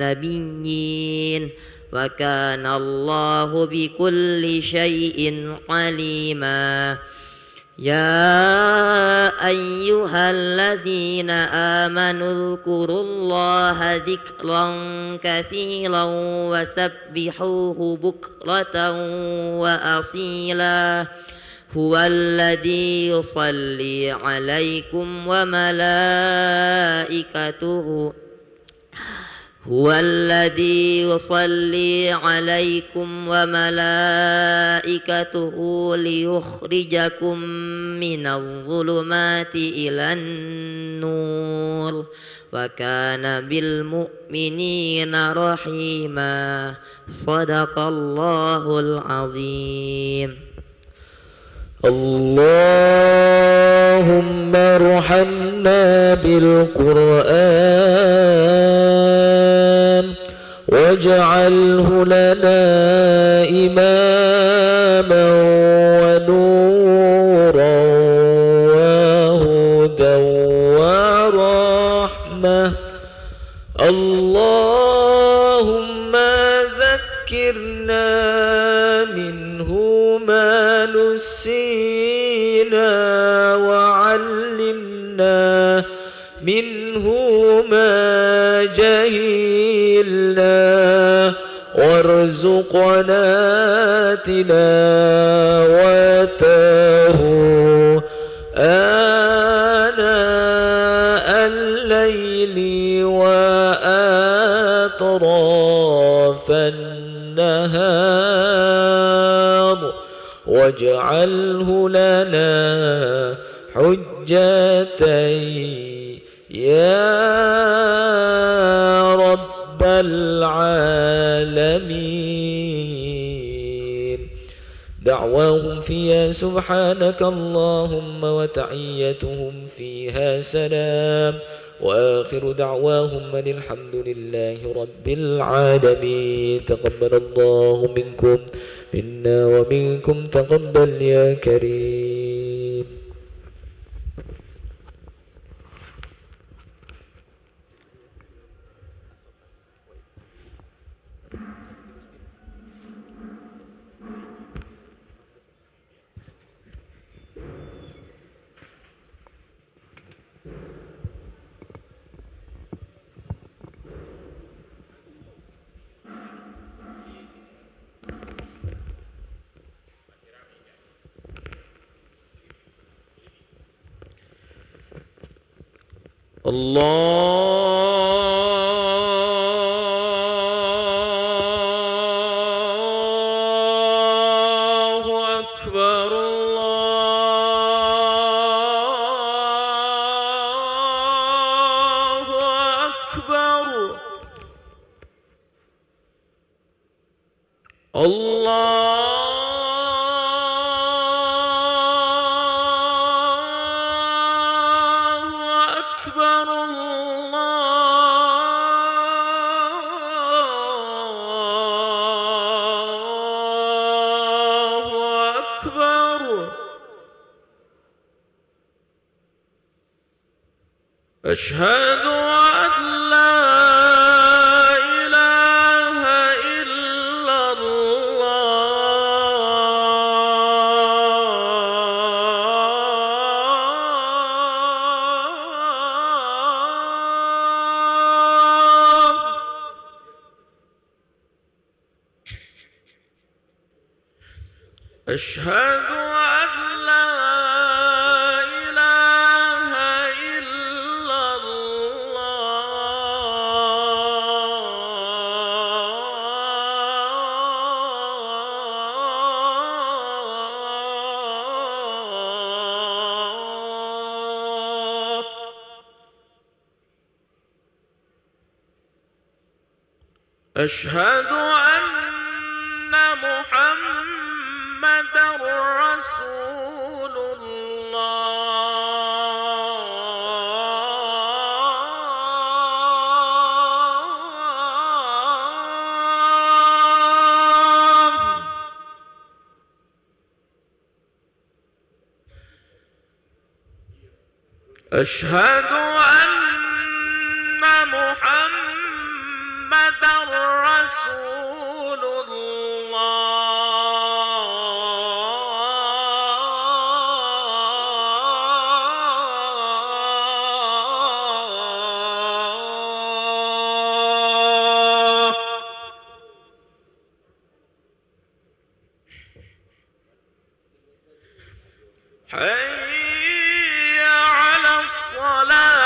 النبيين وكان الله بكل شيء عليما يا أيها الذين آمنوا اذكروا الله ذكرا كثيرا وسبحوه بكرة وأصيلا هو الذي يصلي عليكم هو الذي يصلي عليكم وملائكته ليخرجكم من الظلمات إلى النور وكان بالمؤمنين رحيما صدق الله العظيم. اللهم ارحمنا بالقرآن واجعله لنا إماما ونورا وهدى ورحمة. اللهم ذكرنا منه ما نسينا وعلمنا منه ما جهلنا وارزقنا تلاوته آناء الليل وأطراف النهار واجعله لنا حجة يا رب العالمين. دعواهم فيها سبحانك اللهم وتحيتهم فيها سلام وآخر دعواهم أن الحمد لله رب العالمين. تقبل الله منكم منا ومنكم تقبل يا كريم. الله أكبر الله أكبر أشهد أن لا إله إلا الله. أشهد أن لا إله إلا الله. أشهد أن محمدا رسول الله. أشهد أن محمدا رسول الله. حي على الصلاة.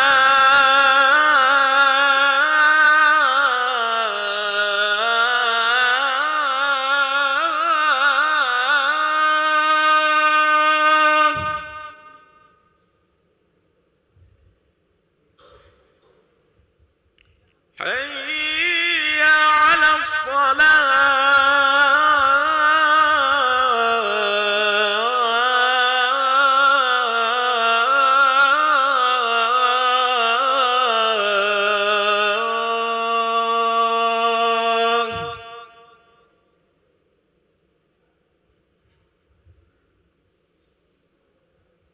حي على الصلاة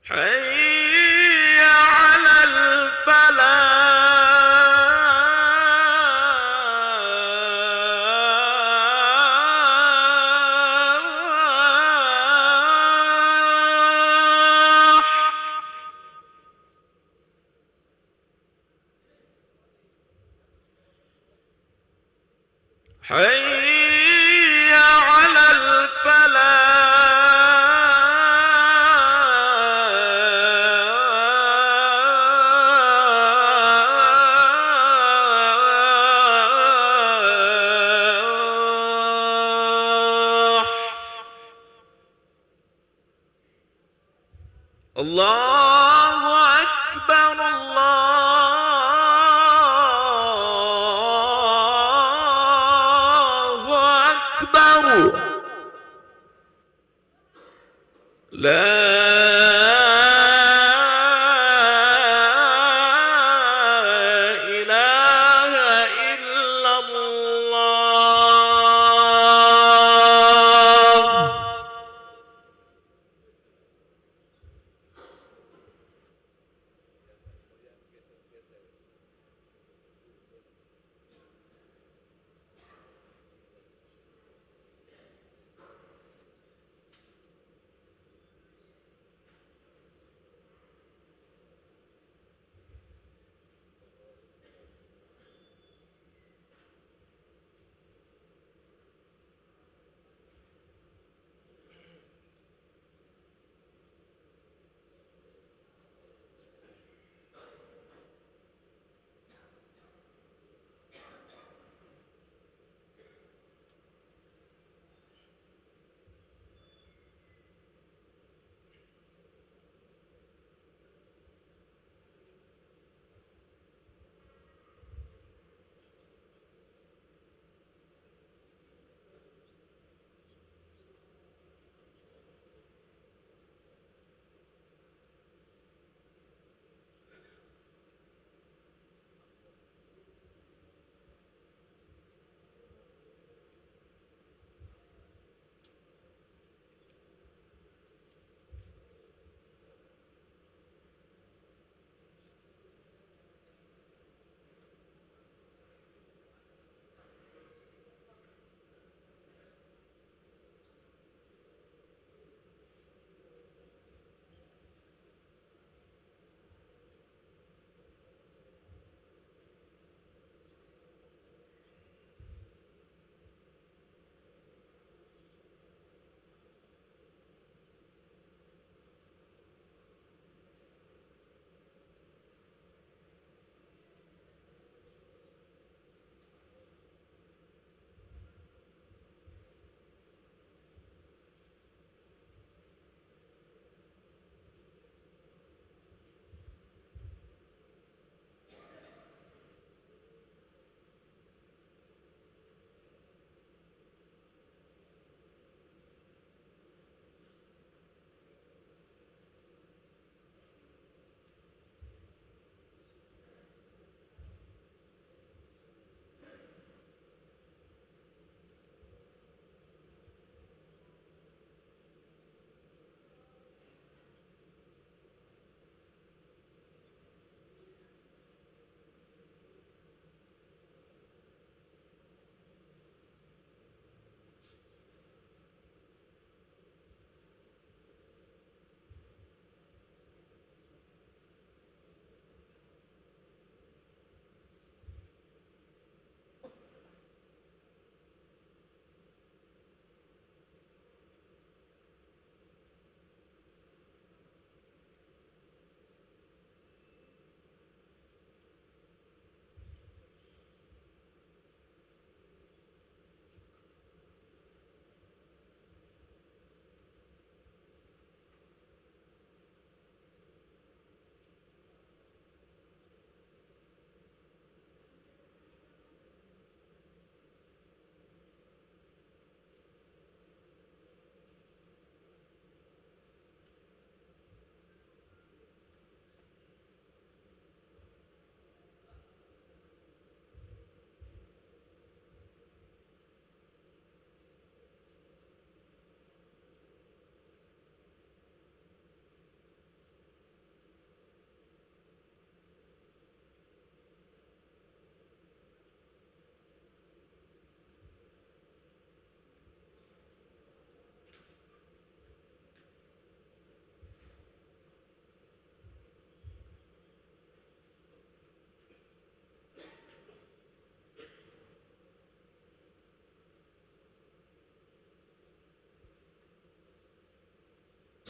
حي على الفلاح حي على الفلاح الله أكبر الله أكبر لا إله إلا الله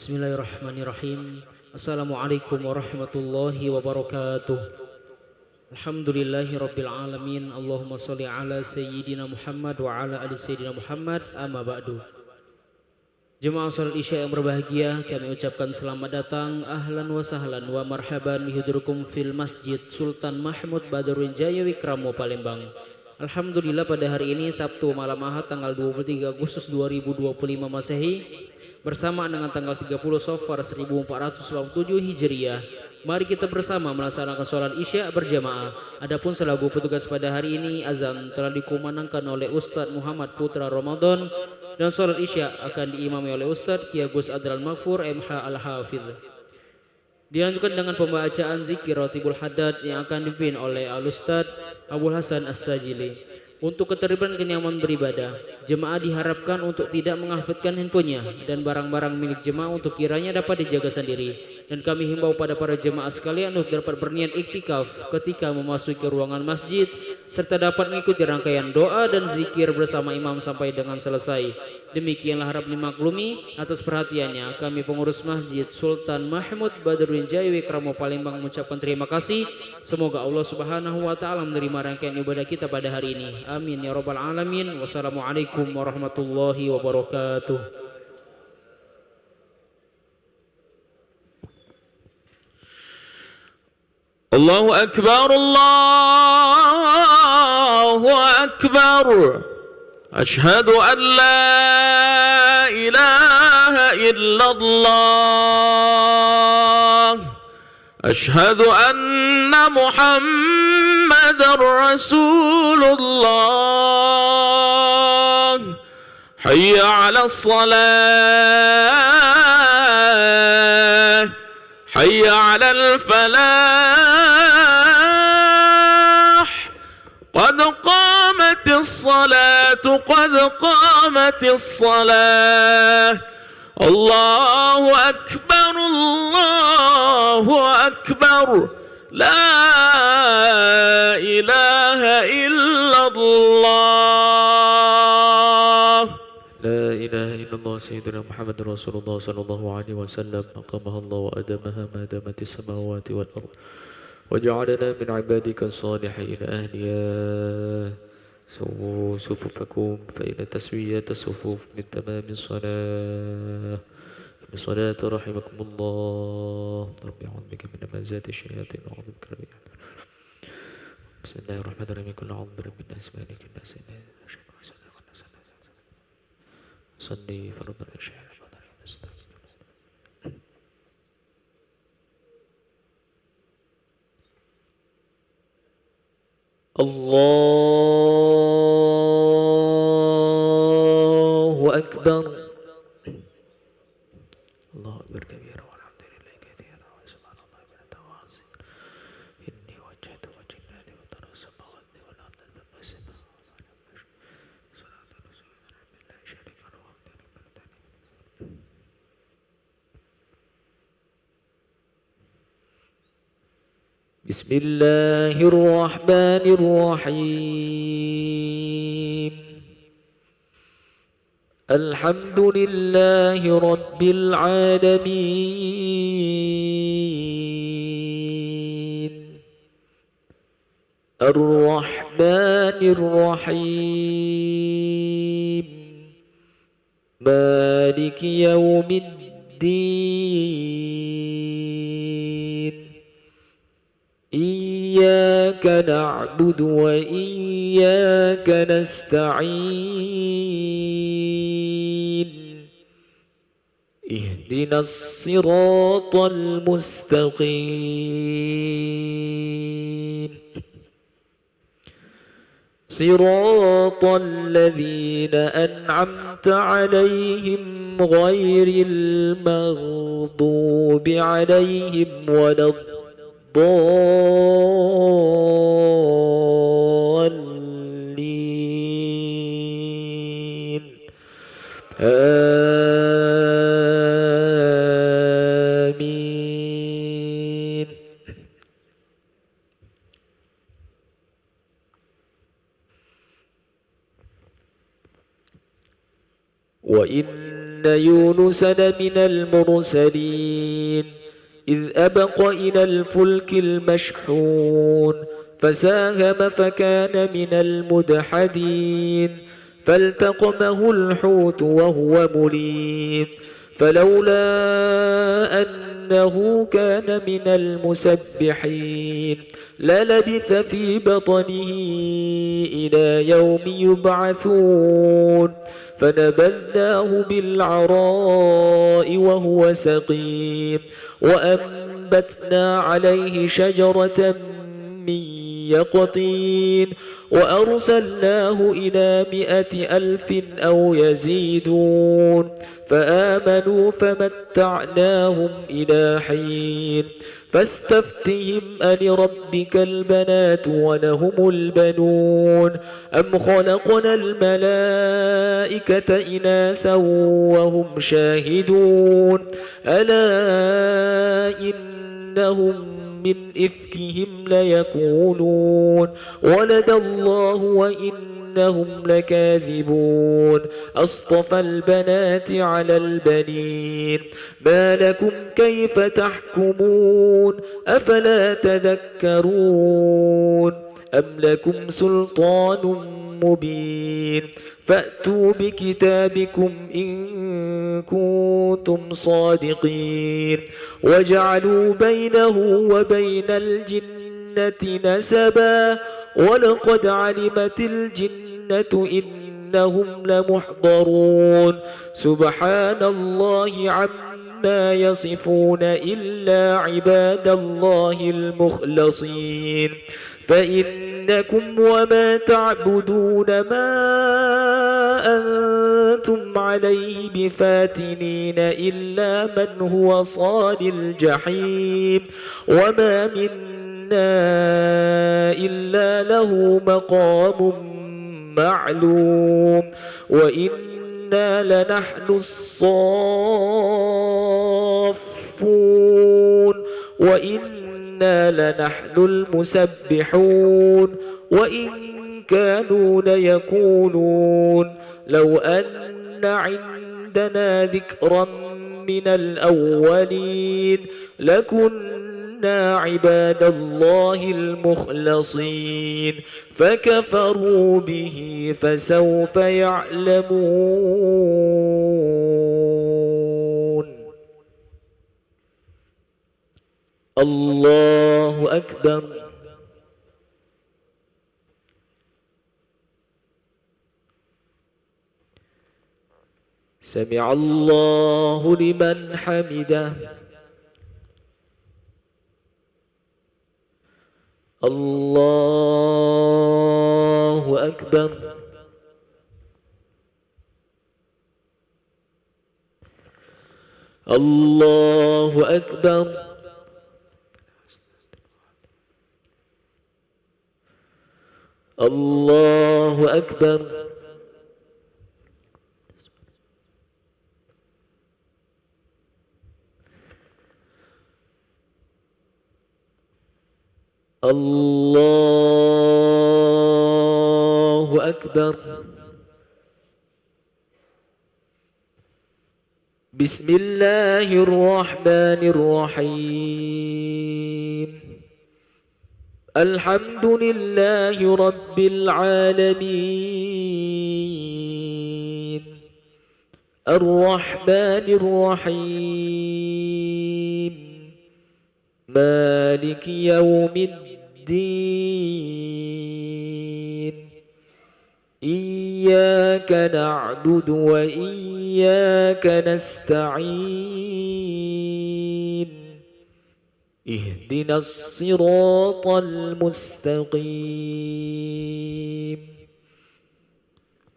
Bismillahirrahmanirrahim. Assalamualaikum warahmatullahi wabarakatuh. Alhamdulillahi rabbil alamin. Allahumma sholli ala sayyidina Muhammad wa ala ali sayyidina Muhammad. Amma ba'du. Jemaah salat Isya yang berbahagia, kami ucapkan selamat datang, ahlan wa sahlan wa marhaban bihudrukum fil Masjid Sultan Mahmud Badruddin Jaya Wikramo Palembang. Alhamdulillah pada hari ini Sabtu malam Ahad tanggal 23 Agustus 2025 Masehi bersama dengan tanggal 30 Safar 1487 Hijriah. Mari kita bersama melaksanakan sholat Isya berjamaah. Adapun selaku petugas pada hari ini, azan telah dikumandangkan oleh Ustadz Muhammad Putra Ramadan dan sholat Isya akan diimami oleh Ustadz Ki Agus Adral Maghfur MH Al-Hafidh. Dilanjutkan dengan pembacaan zikir Ratibul Haddad yang akan dipimpin oleh Al-Ustadz Abdul Hasan As-Sajili. Untuk ketertiban kenyamanan beribadah, jemaah diharapkan untuk tidak menghafidkan handphonenya dan barang-barang milik jemaah untuk kiranya dapat dijaga sendiri. Dan kami himbau pada para jemaah sekalian untuk dapat berniat iktikaf ketika memasuki ruangan masjid serta dapat mengikuti rangkaian doa dan zikir bersama imam sampai dengan selesai. Demikianlah harap dimaklumi. Atas perhatiannya kami pengurus Masjid Sultan Mahmud Badruddin Jaya Wikramo Palembang mengucapkan terima kasih. Semoga Allah Subhanahu wa taala menerima rangkaian ibadah kita pada hari ini. Amin ya rabbal alamin. Wassalamualaikum warahmatullahi wabarakatuh. Allahu akbar, Allahu akbar. Ashhadu an la ilaha illallah. Ashhadu anna Muhammadar Rasulullah. Hayya 'alas salah. Hayya 'alal falah. Qad qamatis salatu, qad qamatis salah. Allahu akbar, Allahu akbar. La ilaha illallah. لا إله إلا الله سيدنا محمد رسول الله صلى الله عليه وسلم أقامها الله وأدامها ما دامت السماوات والأرض وجعلنا من عبادك الصالحين أهليا. سووا صفوفكم فإن تسوية الصفوف من تمام الصلاة رحمكم الله. ربي أعوذ بك من همزات الشياطين وأعوذ بك ربي. بسم الله الرحمن الرحيم. كل أعوذ برب الناس مالك الناس صلي فرض العشاء. الله أكبر. الله أكبر كبيرا والحمد لله كثيرا وسبحان الله بلا توازن. إني وجهت وجهي لله وترى السماوات والأرض المسجد صلاة رسول الله بالله شريك له. بسم الله الرحمن الرحيم. الحمد لله رب العالمين. الرحمن الرحيم. مالك يوم الدين. إياك نعبد وإياك نستعين. اهدنا الصراط المستقيم. صراط الذين أنعمت عليهم غير المغضوب عليهم ولا الضالين. آمين. وإن يونس لمن المرسلين إذ أبق إلى الفلك المشحون فساهم فكان من المدحدين فالتقمه الحوت وهو مليم فلولا أنه كان من المسبحين للبث في بطنه إلى يوم يبعثون فنبذناه بالعراء وهو سقيم وأنبتنا عليه شجرة من يقطين وأرسلناه إلى 100,000 أو يزيدون فآمنوا فمتعناهم إلى حين فاستفتهم ألربك البنات ولهم البنون أم خلقنا الملائكة إناثا وهم شاهدون ألا إنهم من إفكهم ليقولون ولد الله وإنهم لكاذبون أصطفى البنات على البنين ما لكم كيف تحكمون أفلا تذكرون أم لكم سلطان مبين فأتوا بكتابكم إن كنتم صادقين وجعلوا بينه وبين الجنة نسبا ولقد علمت الجنة إنهم لمحضرون سبحان الله عما يصفون إلا عباد الله المخلصين فإنكم وما تعبدون ما أنتم عليه بفاتنين إلا من هو صال الجحيم وما منا إلا له مقام معلوم وإنا لنحن الصافون وإنا لنحن المسبحون وإن كانوا ليقولون لو أن عندنا ذكرا من الأولين لكنا عباد الله المخلصين فكفروا به فسوف يعلمون الله أكبر سمع الله لمن حمده الله أكبر الله أكبر الله أكبر الله أكبر بسم الله الرحمن الرحيم الحمد لله رب العالمين الرحمن الرحيم مالك يوم الدين إياك نعبد وإياك نستعين اهدنا الصراط المستقيم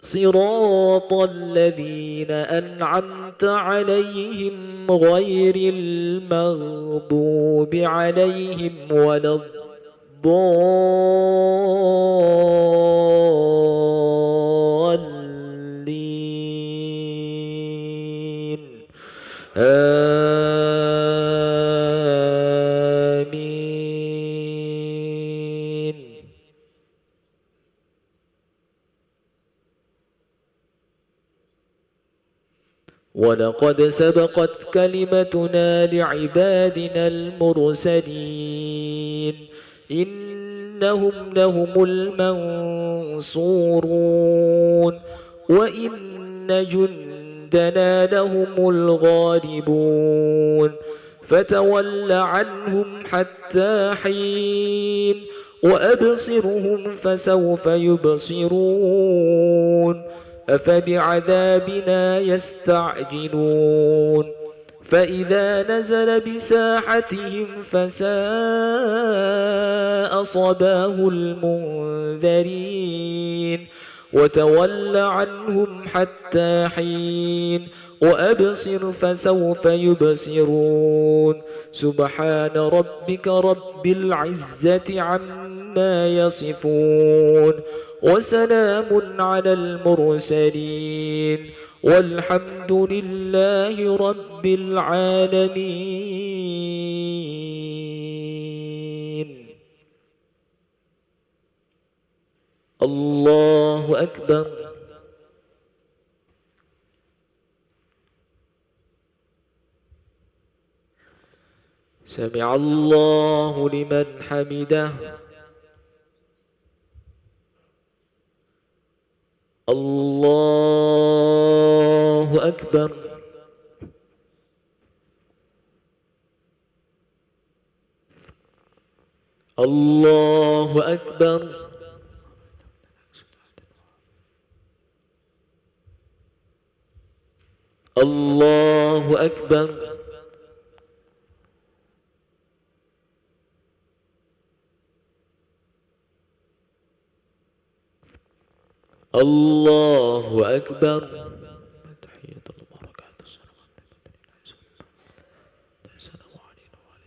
صراط الذين أنعمت عليهم غير المغضوب عليهم ولا الضالين آمين ولقد سبقت كلمتنا لعبادنا المرسلين إنهم لهم المنصورون وإن جندنا لهم الغالبون فتول عنهم حتى حين وأبصرهم فسوف يبصرون أفبعذابنا يستعجلون فإذا نزل بساحتهم فساء صباه المنذرين وتول عنهم حتى حين وأبصر فسوف يبصرون سبحان ربك رب العزة عما يصفون وسلام على المرسلين والحمد لله رب العالمين. الله أكبر. سمع الله لمن حمده. الله أكبر. الله أكبر. الله أكبر. الله أكبر. تحية البركات السلام علينا وعلى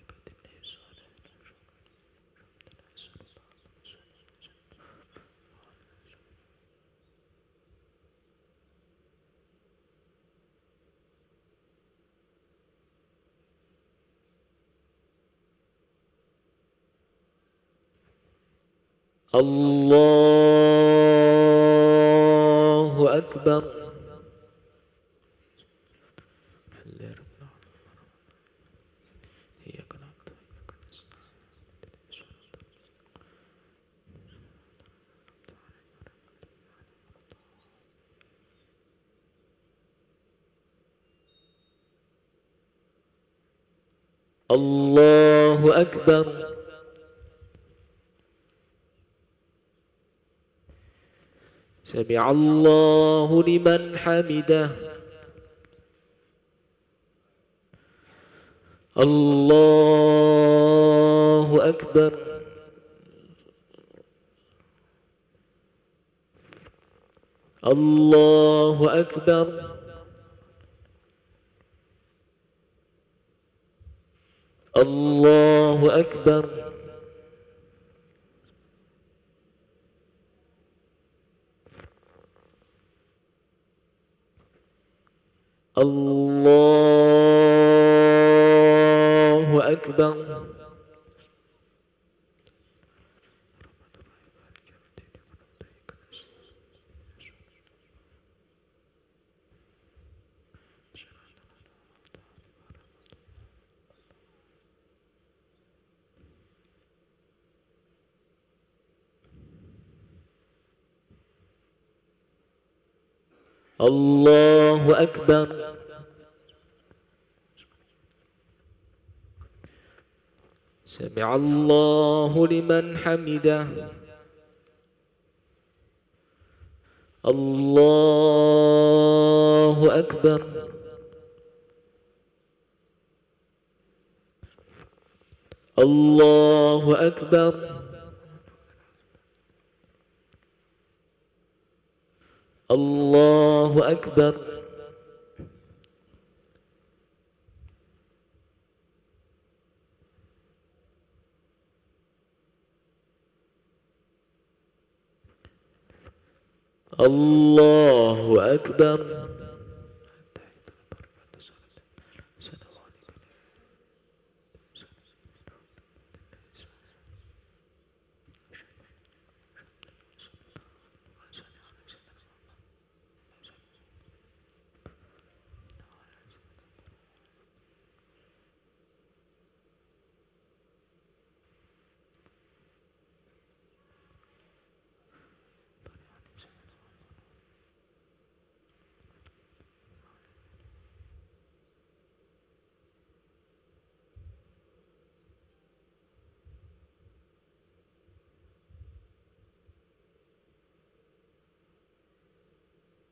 الله أكبر. الله أكبر. سمع الله لمن حمده. الله أكبر. الله أكبر. الله أكبر. الله أكبر. الله أكبر. سمع الله لمن حمده. الله أكبر. الله أكبر. الله أكبر. الله أكبر.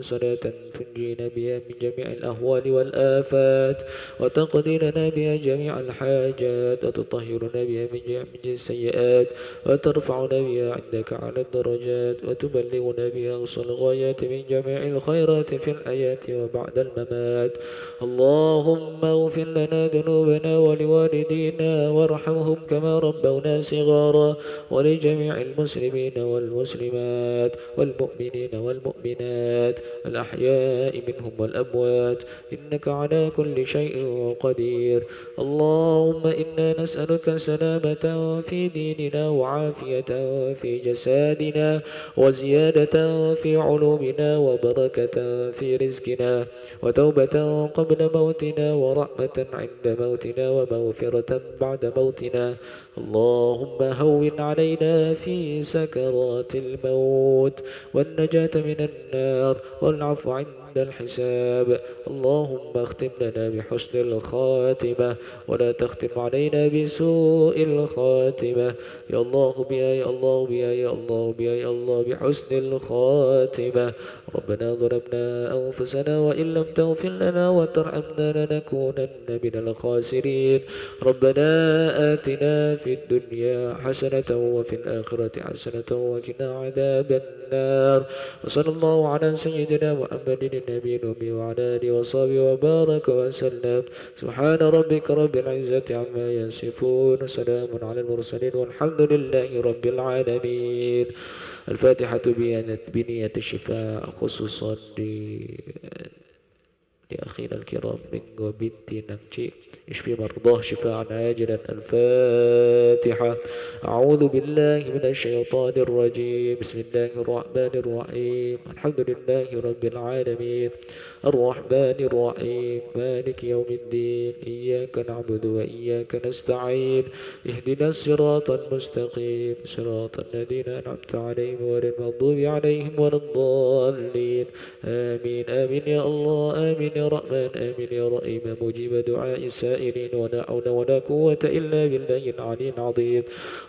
صلاة تنجينا بها من جميع الأهوال والآفات وتقضي لنا بها جميع الحاجات وتطهرنا بها من جميع السيئات وترفعنا بها عندك على الدرجات وتبلغنا بها أقصى الغايات من جميع الخيرات في الحياة وبعد الممات. اللهم اغفر لنا ذنوبنا ولوالدينا وارحمهم كما ربونا صغارا ولجميع المسلمين والمسلمات والمؤمنين والمؤمنات الأحياء منهم والأموات إنك على كل شيء قدير. اللهم إنا نسألك سلامة في ديننا وعافية في جسادنا وزيادة في علومنا وبركة في رزقنا وتوبة قبل موتنا ورحمة عند موتنا ومغفرة بعد موتنا. اللهم هون علينا في سكرات الموت والنجاة من النار والعفو عند الحساب. اللهم اختم لنا بحسن الخاتمة ولا تختم علينا بسوء الخاتمة. يا الله بيا يا الله بيا يا الله بيا يا الله بحسن الخاتمة. ربنا ظلمنا أنفسنا وإن لم تغفر لنا وترحمنا لنكونن من الخاسرين. ربنا آتنا في الدنيا حسنة وفي الآخرة حسنة وقنا عذاب النار. وصلى الله على سيدنا محمد النبي الأمي وعلى آله وصحبه وبارك وسلم. سبحان ربك رب العزة عما يصفون سلام على المرسلين والحمد لله رب العالمين. الفاتحة بنية الشفاء خصوصا لأخينا الكرام رينغو بنتي نانشي اشفي مرضاه شفاء عاجلا. الفاتحة. أعوذ بالله من الشيطان الرجيم. بسم الله الرحمن الرحيم. الحمد لله رب العالمين الرحمن الرحيم مالك يوم الدين إياك نعبد وإياك نستعين اهدنا الصراط المستقيم صراط الذين أنعمت عليهم غير المغضوب عليهم ولا الضالين آمين. آمين يا الله آمين يا رحمن آمين يا رحيم مجيب دعاء السائلين ولا حول ولا قوة إلا بالله العلي العظيم.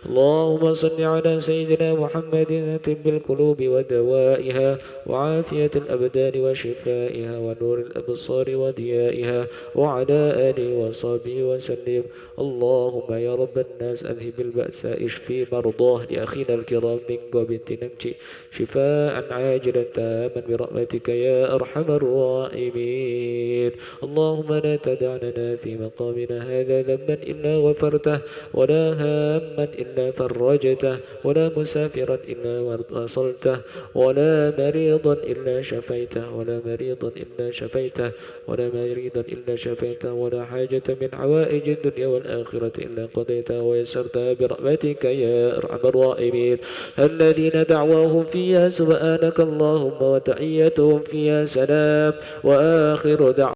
اللهم صل على سيدنا محمد طب القلوب ودوائها وعافية الأبدان وشفائها ونور الأبصار وضيائها وعلى آله وصحبه وسلم. اللهم يا رب الناس أذهب البأس اشفي مرضاه لأخينا الكرام رينغو بنتي نانشي شفاء عاجلا تاما برحمتك يا أرحم الراحمين. اللهم لا تدع لنا في مقامنا هذا ذنبا إلا غفرته ولا هاما إلا فرجته ولا مسافرا إلا وصلته ولا مريضا إلا شفيته ولا مريضا إلا شفيته ولا مريضا إلا شفيته ولا حاجة من حوائج الدنيا والآخرة إلا قضيتها ويسرتها برحمتك يا أرحم الراحمين. الذين دعواهم فيها سبحانك اللهم وتحيتهم فيها سلام وآخر دعواهم